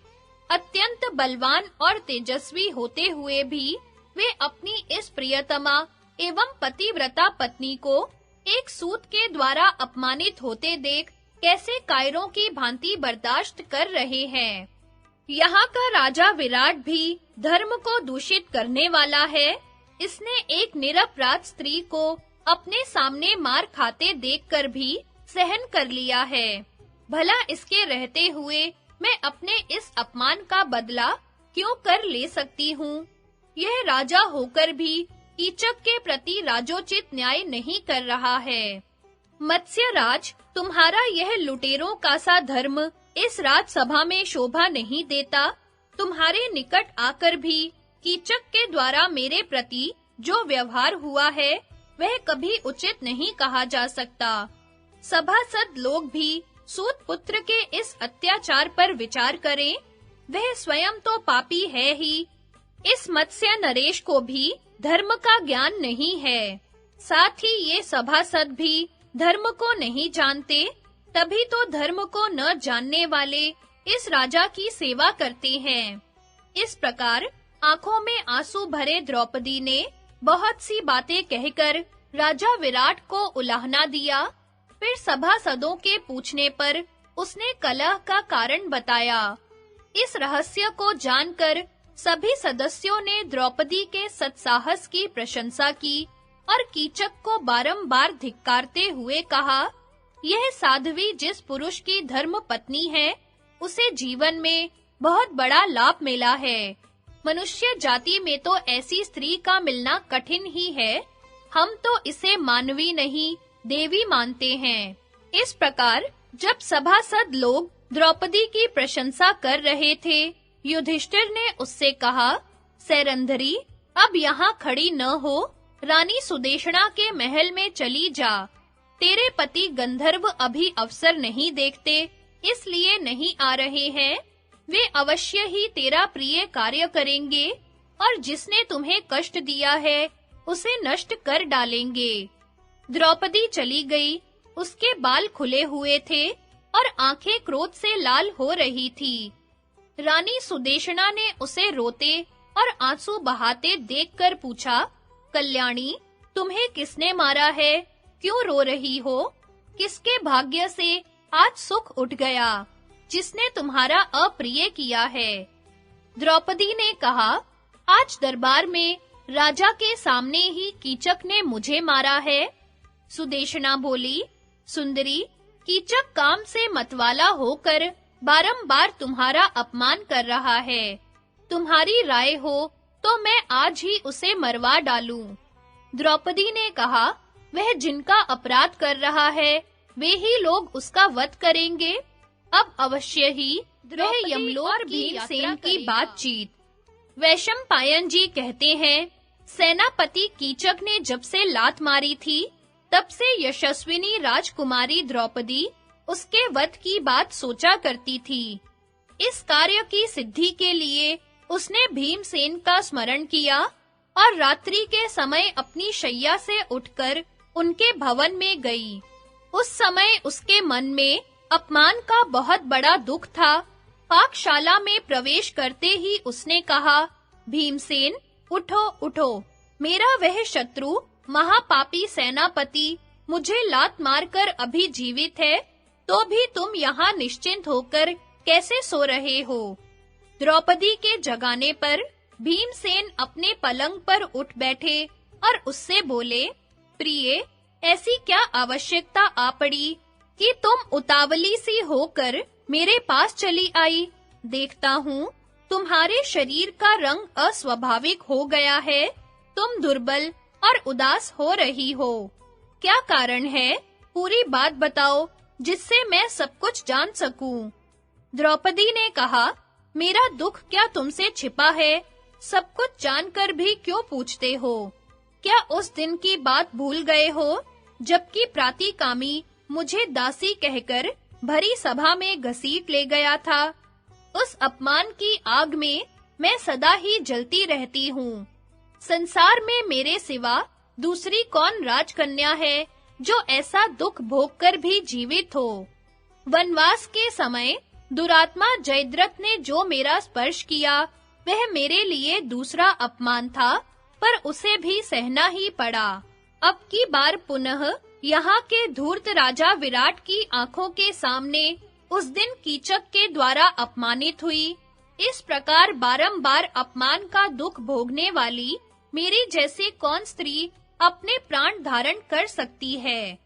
[SPEAKER 1] अत्यंत बलवान और तेजस्वी होते हुए भी वे अपनी इस प्रियतमा एवं पतिव्रता पत्नी को एक सूत के द्वारा अपमानित होते देख कैसे कायरों की भांति बर्दाश्त कर रहे हैं। यहाँ का राजा विराट भी धर्म को दूषित करने वाला है। इसने एक निरपराध स्त्री को अपने सामने मार खाते देखकर भी सहन कर लिया है। भला इसके रहते हुए मैं अपने इस अपमान का बदला क्यों कर ले सकती हूँ? यह राजा होकर भी कीचक के प्रति राजोचित न्याय नहीं कर रहा है। मत्स्यराज, तुम्हारा यह लुटेरों का सा धर्म इस राजसभा में शोभा नहीं देता। तुम्हारे निकट आकर भी कीचक के द्वारा मेरे प्रति जो व्यवहार हुआ है, वह कभी उचित नहीं कहा जा सकता। सभासद लोग भी सूत पुत्र के इस अत्याचार पर विचार करें। वह स्वयं तो पापी है ही, इस मत्स्य नरेश को भी धर्म का ज्ञान नहीं है। साथ ही ये सभासद भी धर्म को नहीं जानते, तभी तो धर्म को न जानने वाले इस राजा की सेवा करते हैं। इस प्रकार आंखों में आंसू भरे द्रौपदी ने बहुत सी बातें कहकर राजा विराट को उलाहना दिया। फिर सभासदों के पूछने पर उसने कलह का कारण बताया। इस रहस्य को जानकर सभी सदस्यों ने द्रौपदी के सत्साहस की प्रशंसा की और कीचक को बारंबार धिक्कारते हुए कहा, यह साध्वी जिस पुरुष की धर्म पत्नी है, उसे जीवन में बहुत बड़ा लाभ मिला है। मनुष्य जाति में तो ऐसी स्त्री का मिलना कठिन ही है। हम तो इसे मानवी नहीं, देवी मानते हैं। इस प्रकार जब सभासद लोग द्रौपदी की प्रशंसा कर रहे थे, युधिष्ठिर ने उससे कहा, सैरंध्री, अब यहाँ खड़ी न हो, रानी सुदेशना के महल में चली जा। तेरे पति गंधर्व अभी अवसर नहीं देखते, इसलिए नहीं आ रहे हैं। वे अवश्य ही तेरा प्रिय कार्य करेंगे और जिसने तुम्हें कष्ट दिया है, उसे नष्ट कर डालेंगे। द्रौपदी चली गई। उसके बाल खुले हुए थे और आंखें क्रोध से लाल हो रही थी। रानी सुदेशना ने उसे रोते और आंसू बहाते देखकर पूछा, कल्याणी, तुम्हें किसने मारा है? क्यों रो रही हो? किसके भाग्य से आज सुख उठ गया, जिसने तुम्हारा अप्रिय किया है? द्रौपदी ने कहा, आज दरबार में राजा के सामने ही कीचक ने मुझे मारा है। सुदेशना बोली, सुंदरी, कीचक काम से मतवाला होकर बारंबार तुम्हारा अपमान कर रहा है। तुम्हारी राय हो तो मैं आज ही उसे मरवा डालूं। द्रौपदी ने कहा, वह जिनका अपराध कर रहा है, वे ही लोग उसका वध करेंगे। अब अवश्य ही वह यमलोक और भीमसेन की बातचीत। वैशंपायन जी कहते हैं, सेनापति कीचक ने जब से लात मारी थी, तब से यशस्विनी राजकुमारी द्रौपदी उसके वध की बात सोचा करती थी। इस कार्य की सिद्धि के लिए उसने भीमसेन का स्मरण किया और रात्रि के समय अपनी शैया से उठकर उनके भवन में गई। उस समय उसके मन में अपमान का बहुत बड़ा दुख था। पाकशाला में प्रवेश करते ही उसने कहा, भीमसेन, उठो उठो, मेरा वह शत्रु महापापी सेनापति मुझे लात मारकर अभी जीवित है, तो भी तुम यहाँ निश्चिंत होकर कैसे सो रहे हो? द्रौपदी के जगाने पर भीमसेन अपने पलंग पर उठ बैठे और उससे बोले, प्रिय, ऐसी क्या आवश्यकता आ पड़ी कि तुम उतावली सी होकर मेरे पास चली आई? देखता हूँ तुम्हारे शरीर का रंग अस्वाभाविक हो गया है। तुम दुर्बल और उदास हो रही हो। क्या कारण है? पूरी बात बताओ, जिससे मैं सब कुछ जान सकूं। द्रौपदी ने कहा, मेरा दुख क्या तुमसे छिपा है? सब कुछ जानकर भी क्यों पूछते हो? क्या उस दिन की बात भूल गए हो, जबकि प्रातिकामी मुझे दासी कहकर भरी सभा में घसीट ले गया था? उस अपमान की आग में मैं सदा ही जलती रहती हूँ। संसार में मेरे सिवा दूसरी कौन राजकन्या है जो ऐसा दुख भोगकर भी जीवित हो? वनवास के समय दुरात्मा जयद्रथ ने जो मेरा स्पर्श किया, वह मेरे लिए दूसरा अपमान था, पर उसे भी सहना ही पड़ा। अब की बार पुनः यहाँ के धूर्त राजा विराट की आंखों के सामने उस दिन कीचक के द्वारा अपमानित हुई। इस प्रकार बारंबार अपमान का दुख भोगने वाली मेरी जैसी कौन स्त्री अपने प्राण धारण कर सकती है?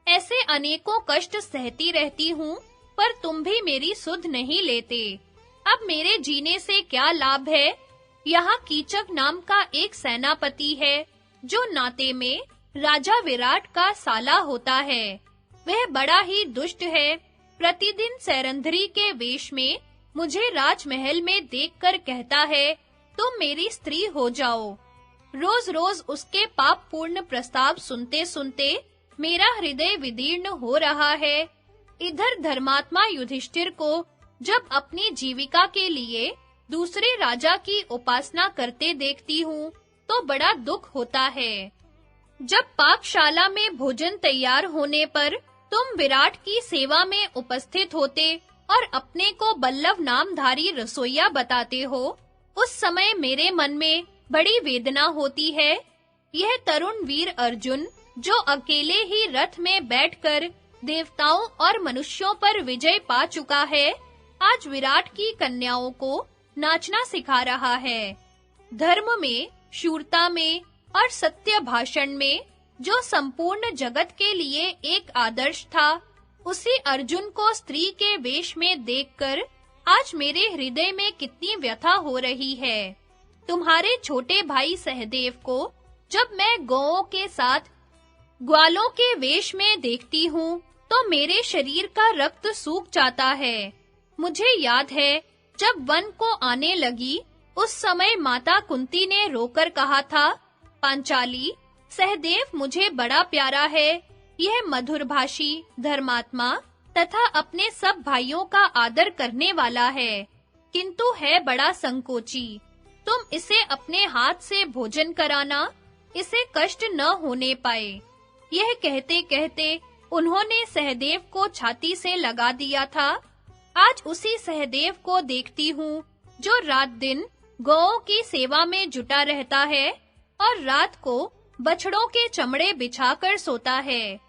[SPEAKER 1] ऐसे अनेकों कष्ट सहती रहती हूँ, पर तुम भी मेरी सुध नहीं लेते। अब मेरे जीने से क्या लाभ है? यहाँ कीचक नाम का एक सेनापति है, जो नाते में राजा विराट का साला होता है। वह बड़ा ही दुष्ट है। प्रतिदिन सैरंध्री के वेश में मुझे राजमहल में देखकर कहता है, तुम मेरी स्त्री हो जाओ। रोज-रोज उसके पापपूर्ण प्रस्ताव सुनते-सुनते मेरा हृदय विदीर्ण हो रहा है। इधर धर्मात्मा युधिष्ठिर को जब अपनी जीविका के लिए दूसरे राजा की उपासना करते देखती हूँ, तो बड़ा दुख होता है। जब पाकशाला में भोजन तैयार होने पर तुम विराट की सेवा में उपस्थित होते और अपने को बल्लव नामधारी रसोइया बताते हो, उस समय मेरे मन में बड़ी वेदना होती है। यह तरुण वीर अर्जुन, जो अकेले ही रथ में बैठकर देवताओं और मनुष्यों पर विजय पा चुका है, आज विराट की कन्याओं को नाचना सिखा रहा है। धर्म में, शूरता में और सत्य भाषण में जो संपूर्ण जगत के लिए एक आदर्श था, उसी अर्जुन को स्त्री के वेश में देखकर आज मेरे हृदय में कितनी व्यथा हो रही है। तुम्हारे छोटे भाई सहदेव को जब मैं गौओं के साथ ग्वालों के वेश में देखती हूँ, तो मेरे शरीर का रक्त सूख जाता है। मुझे याद है, जब वन को आने लगी, उस समय माता कुंती ने रोकर कहा था, पांचाली, सहदेव मुझे बड़ा प्यारा है। यह मधुरभाषी, धर्मात्मा तथा अपने सब भाइयों का आदर करने वाला है, किंतु है बड़ा संकोची। तुम इसे अपने हाथ से भोजन कराना, इसे कष्ट न होने पाए। यह कहते-कहते उन्होंने सहदेव को छाती से लगा दिया था। आज उसी सहदेव को देखती हूँ, जो रात दिन गौओं की सेवा में जुटा रहता है और रात को बछड़ों के चमड़े बिछाकर सोता है।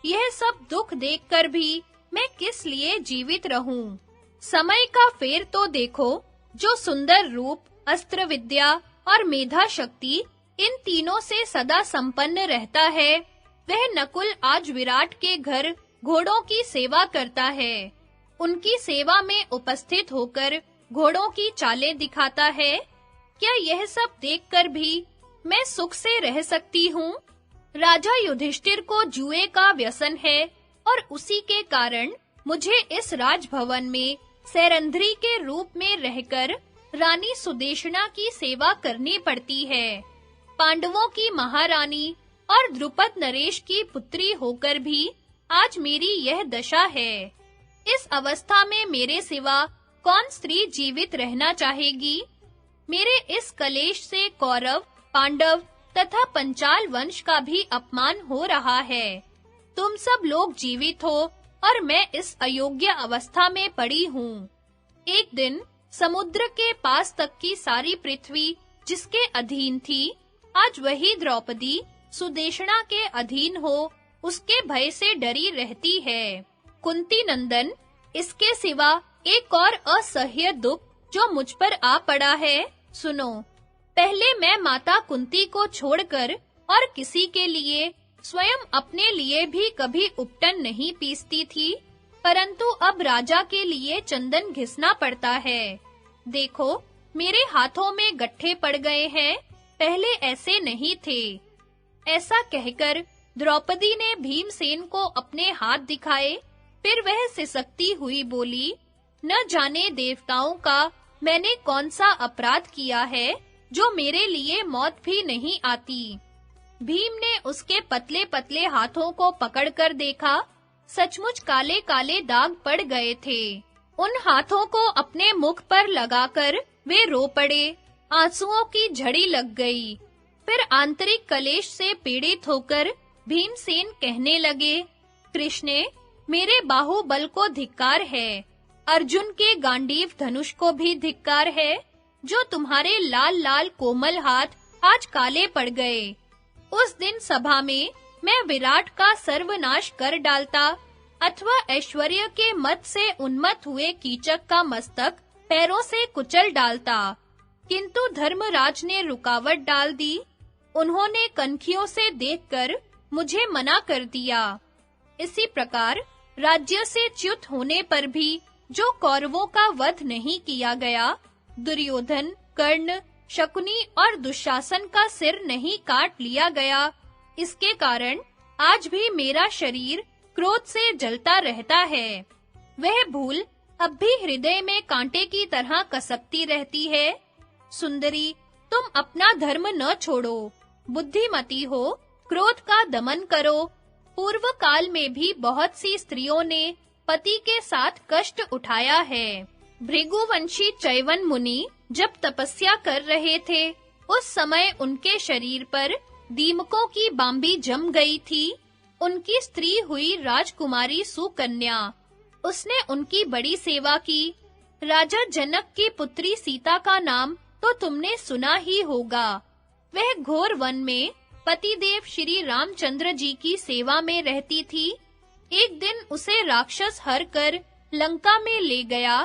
[SPEAKER 1] यह सब दुख देखकर भी मैं किस लिए जीवित रहूं? समय का फेर तो देखो, जो सुंदर रूप, अस्त्र विद्या और मेधा शक्ति इन तीनों से सदा संपन्न रहता है, वह नकुल आज विराट के घर घोड़ों की सेवा करता है। उनकी सेवा में उपस्थित होकर घोड़ों की चालें दिखाता है। क्या यह सब देखकर भी मैं सुख से रह सकती हूँ? राजा युधिष्ठिर को जुए का व्यसन है और उसी के कारण मुझे इस राजभवन में सैरंध्री के रूप में रहकर रानी सुदेशना की सेवा करनी पड़ती है। पांडवों की महारानी और द्रुपद नरेश की पुत्री होकर भी आज मेरी यह दशा है। इस अवस्था में मेरे सिवा कौन स्त्री जीवित रहना चाहेगी? मेरे इस कलेश से कौरव, पांडव तथा पंचाल वंश का भी अपमान हो रहा है। तुम सब लोग जीवित हो और मैं इस अयोग्य अवस्था में पड़ी हूँ। एक दिन समुद्र के पास तक की सारी पृथ्वी जिसके अधीन थी, आज वही द्रौपदी सुदेशना के अधीन हो उसके भय से डरी रहती है। कुंती नंदन, इसके सिवा एक और असह्य दुख जो मुझ पर आ पड़ा है, सुनो। पहले मैं माता कुंती को छोड़कर और किसी के लिए, स्वयं अपने लिए भी कभी उपटन नहीं पीसती थी, परंतु अब राजा के लिए चंदन घिसना पड़ता है। देखो, मेरे हाथों में गट्ठे पड़ गए हैं, पहले ऐसे नहीं थे। ऐसा कहकर द्रौपदी ने भीमसेन को अपने हाथ दिखाए, फिर वह सिसकती हुई बोली, न जाने देवताओं का मैंने कौन सा अपराध किया है, जो मेरे लिए मौत भी नहीं आती। भीम ने उसके पतले-पतले हाथों को पकड़कर देखा, सचमुच काले-काले दाग पड़ गए थे। उन हाथों को अपने मुख पर लगाकर वे रो पड़े, आंसुओं की झड़ी लग गई। फिर आंतरिक कलेश से पीड़ित होकर भीमसेन कहने लगे, कृष्णे, मेरे बाहुबल को धिक्कार है, अर्जुन के गांडीव धनुष को भी धिक्कार है, जो तुम्हारे लाल-लाल कोमल हाथ आज काले पड़ गए। उस दिन सभा में मैं विराट का सर्वनाश कर डालता, अथवा ऐश्वर्य के मद से उन्मत्त हुए कीचक का मस्तक पैरों से कुचल डालता, किंतु धर्मराज ने रुकावट डाल दी। उन्होंने कनखियों से देखकर मुझे मना कर दिया। इसी प्रकार राज्य से च्युत होने पर भी जो कौरवों का वध नहीं किया गया, दुर्योधन, कर्ण, शकुनी और दुशासन का सिर नहीं काट लिया गया, इसके कारण आज भी मेरा शरीर क्रोध से जलता रहता है। वह भूल अब भी हृदय में कांटे की तरह कसकती रहती है। सुंदरी, तुम अपना धर्म न छोड़ो, बुद्धिमती हो, क्रोध का दमन करो। पूर्व काल में भी बहुत सी स्त्रियों ने पति के साथ कष्ट उठाया है। भृगुवंशी चैवन मुनि जब तपस्या कर रहे थे, उस समय उनके शरीर पर दीमकों की बांबी जम गई थी। उनकी स्त्री हुई राजकुमारी सुकन्या उसने उनकी बड़ी सेवा की। राजा जनक की पुत्री सीता का नाम तो तुमने सुना ही होगा। वह घोर वन में पतिदेव श्री रामचंद्र जी की सेवा में रहती थी। एक दिन उसे राक्षस हर कर लंका में ले गया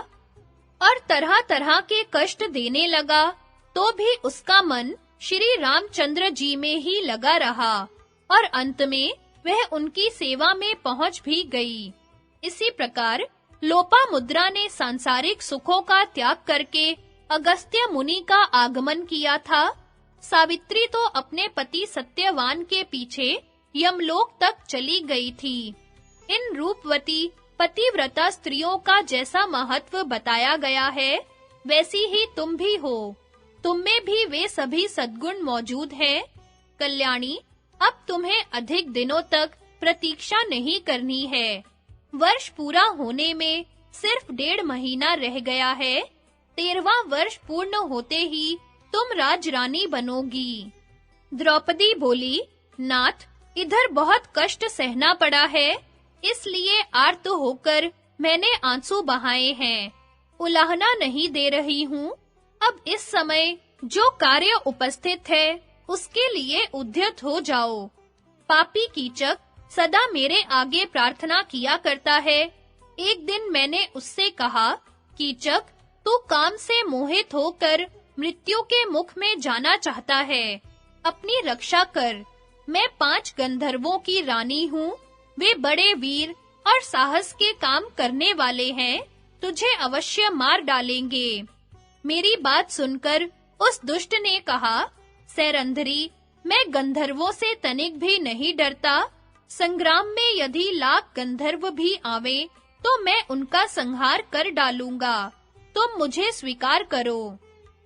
[SPEAKER 1] और तरह-तरह के कष्ट देने लगा, तो भी उसका मन श्री रामचंद्र जी में ही लगा रहा और अंत में वह उनकी सेवा में पहुंच भी गई। इसी प्रकार लोपामुद्रा ने सांसारिक सुखों का त्याग करके अगस्त्य मुनि का आगमन किया था। सावित्री तो अपने पति सत्यवान के पीछे यमलोक तक चली गई थी। इन रूपवती पतिव्रता स्त्रियों का जैसा महत्व बताया गया है, वैसी ही तुम भी हो। तुम में भी वे सभी सद्गुण मौजूद हैं। कल्याणी, अब तुम्हें अधिक दिनों तक प्रतीक्षा नहीं करनी है। वर्ष पूरा होने में सिर्फ 1.5 महीना रह गया है। 13वां वर्ष पूर्ण होते ही तुम राजरानी बनोगी। द्रौपदी बोली, नाथ, इधर बहुत कष्ट सहना पड़ा है, इसलिए आर्त होकर मैंने आंसू बहाए हैं। उलाहना नहीं दे रही हूँ। अब इस समय जो कार्य उपस्थित है, उसके लिए उद्यत हो जाओ। पापी कीचक सदा मेरे आगे प्रार्थना किया करता है। एक दिन मैंने उससे कहा, कीचक, तू काम से मोहित होकर मृत्यु के मुख में जाना चाहता है। अपनी रक्षा कर। मैं 5 गंधर्वों की रानी हूँ। वे बड़े वीर और साहस के काम करने वाले हैं। तुझे अवश्य मार डालेंगे। मेरी बात सुनकर उस दुष्ट ने कहा, सैरंध्री, मैं गंधर्वों से तनिक भी नहीं डरता। संग्राम में यदि लाख गंधर्व भी आवे, तो मैं उनका संहार कर डालूंगा। तुम मुझे स्वीकार करो।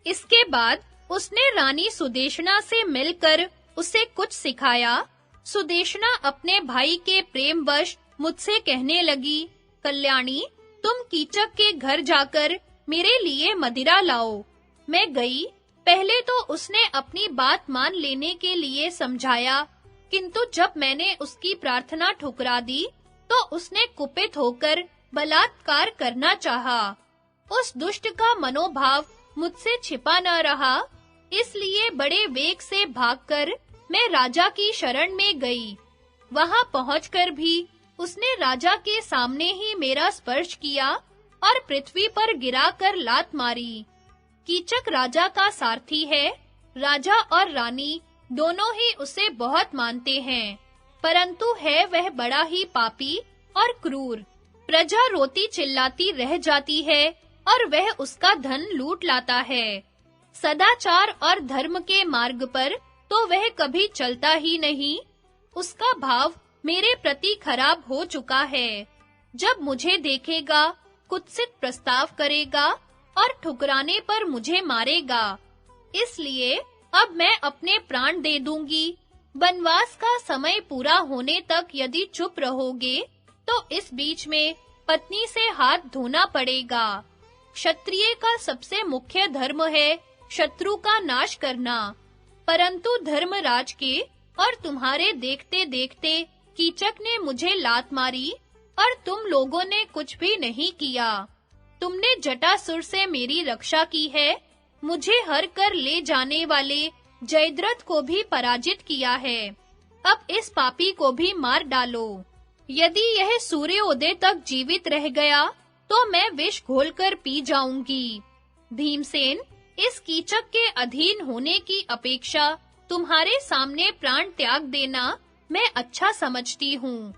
[SPEAKER 1] इसके बाद उसने रानी सुदेशना से मिलकर उसे कुछ सिखाया। सुदेशना अपने भाई के प्रेमवश मुझसे कहने लगी, कल्याणी, तुम कीचक के घर जाकर मेरे लिए मदिरा लाओ। मैं गई। पहले तो उसने अपनी बात मान लेने के लिए समझाया, किंतु जब मैंने उसकी प्रार्थना ठुकरा दी, तो उसने कुपित होकर बलात्कार करना चाहा। उस दुष्ट का मनोभाव मुझसे छिपा न रहा, इसलिए बड़े वेग से भागकर मैं राजा की शरण में गई। वहां पहुंचकर भी उसने राजा के सामने ही मेरा स्पर्श किया और पृथ्वी पर गिराकर लात मारी। कीचक राजा का सारथी है। राजा और रानी दोनों ही उसे बहुत मानते हैं, परंतु है वह बड़ा ही पापी और क्रूर। प्रजा रोती चिल्लाती रह जाती है और वह उसका धन लूट लाता है। सदाचार और धर्म के मार्ग पर तो वह कभी चलता ही नहीं। उसका भाव मेरे प्रति खराब हो चुका है। जब मुझे देखेगा, कुत्सित प्रस्ताव करेगा और ठुकराने पर मुझे मारेगा। इसलिए अब मैं अपने प्राण दे दूंगी। वनवास का समय पूरा होने तक यदि चुप रहोगे, तो इस बीच में पत्नी से हाथ धोना पड़ेगा। क्षत्रिय का सबसे मुख्य धर्म है शत्रु का नाश करना, परंतु धर्मराज के और तुम्हारे देखते-देखते कीचक ने मुझे लात मारी और तुम लोगों ने कुछ भी नहीं किया। तुमने जटासुर से मेरी रक्षा की है, मुझे हर कर ले जाने वाले जयद्रथ को भी पराजित किया है। अब इस पापी को भी मार डालो। यदि यह सूर्योदय तक जीवित रह गया, तो मैं विष घोलकर पी जाऊंगी। भीमसेन, इस कीचक के अधीन होने की अपेक्षा तुम्हारे सामने प्राण त्याग देना मैं अच्छा समझती हूँ।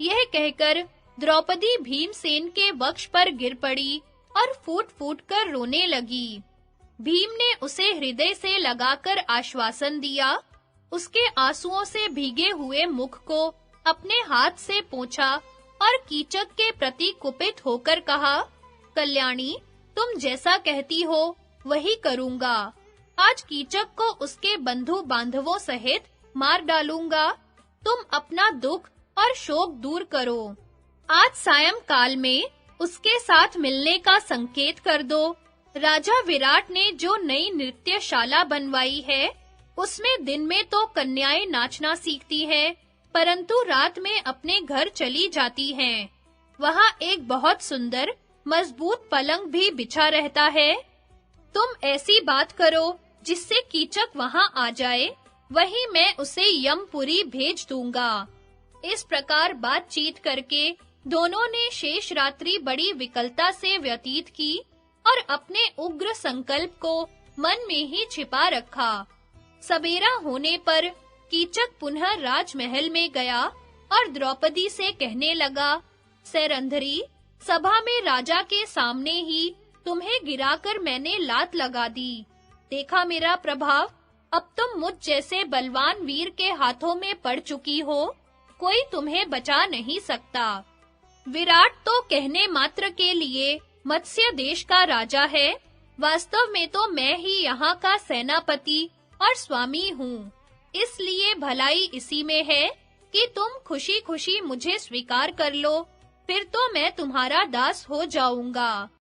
[SPEAKER 1] यह कहकर द्रौपदी भीमसेन के वक्ष पर गिर पड़ी और फूट-फूट कर रोने लगी। भीम ने उसे हृदय से लगाकर आश्वासन दिया। उसके आंसुओं से भीगे हुए मुख को अपने हाथ से पोंछा और कीचक के प्रति कुपित होकर कहा, कल्याणी, तुम जैसा कहती हो वही करूंगा। आज कीचक को उसके बंधु बांधवों सहित मार डालूंगा। तुम अपना दुख और शोक दूर करो। आज सायंकाल में उसके साथ मिलने का संकेत कर दो। राजा विराट ने जो नई नृत्यशाला बनवाई है, उसमें दिन में तो कन्याएं नाचना सीखती हैं, परंतु रात में अपने घर चली जाती हैं। वहां एक बहुत सुंदर मजबूत पलंग भी बिछा रहता है। तुम ऐसी बात करो जिससे कीचक वहां आ जाए, वहीं मैं उसे यमपुरी भेज दूंगा। इस प्रकार बातचीत करके दोनों ने शेष रात्रि बड़ी विकलता से व्यतीत की और अपने उग्र संकल्प को मन में ही छिपा रखा। सवेरा होने पर कीचक पुनः राजमहल में गया और द्रौपदी से कहने लगा, सैरंध्री, सभा में राजा के सामने ही तुम्हें गिराकर मैंने लात लगा दी। देखा मेरा प्रभाव, अब तुम मुझ जैसे बलवान वीर के हाथों में पड़ चुकी हो, कोई तुम्हें बचा नहीं सकता। विराट तो कहने मात्र के लिए मत्स्य देश का राजा है, वास्तव में तो मैं ही यहाँ का सेनापति और स्वामी हूँ। इसलिए भलाई इसी में है कि तुम खुशी-खुशी मुझे स्वीकार कर लो, फिर तो मैं तुम्हारा दास हो जाऊंगा।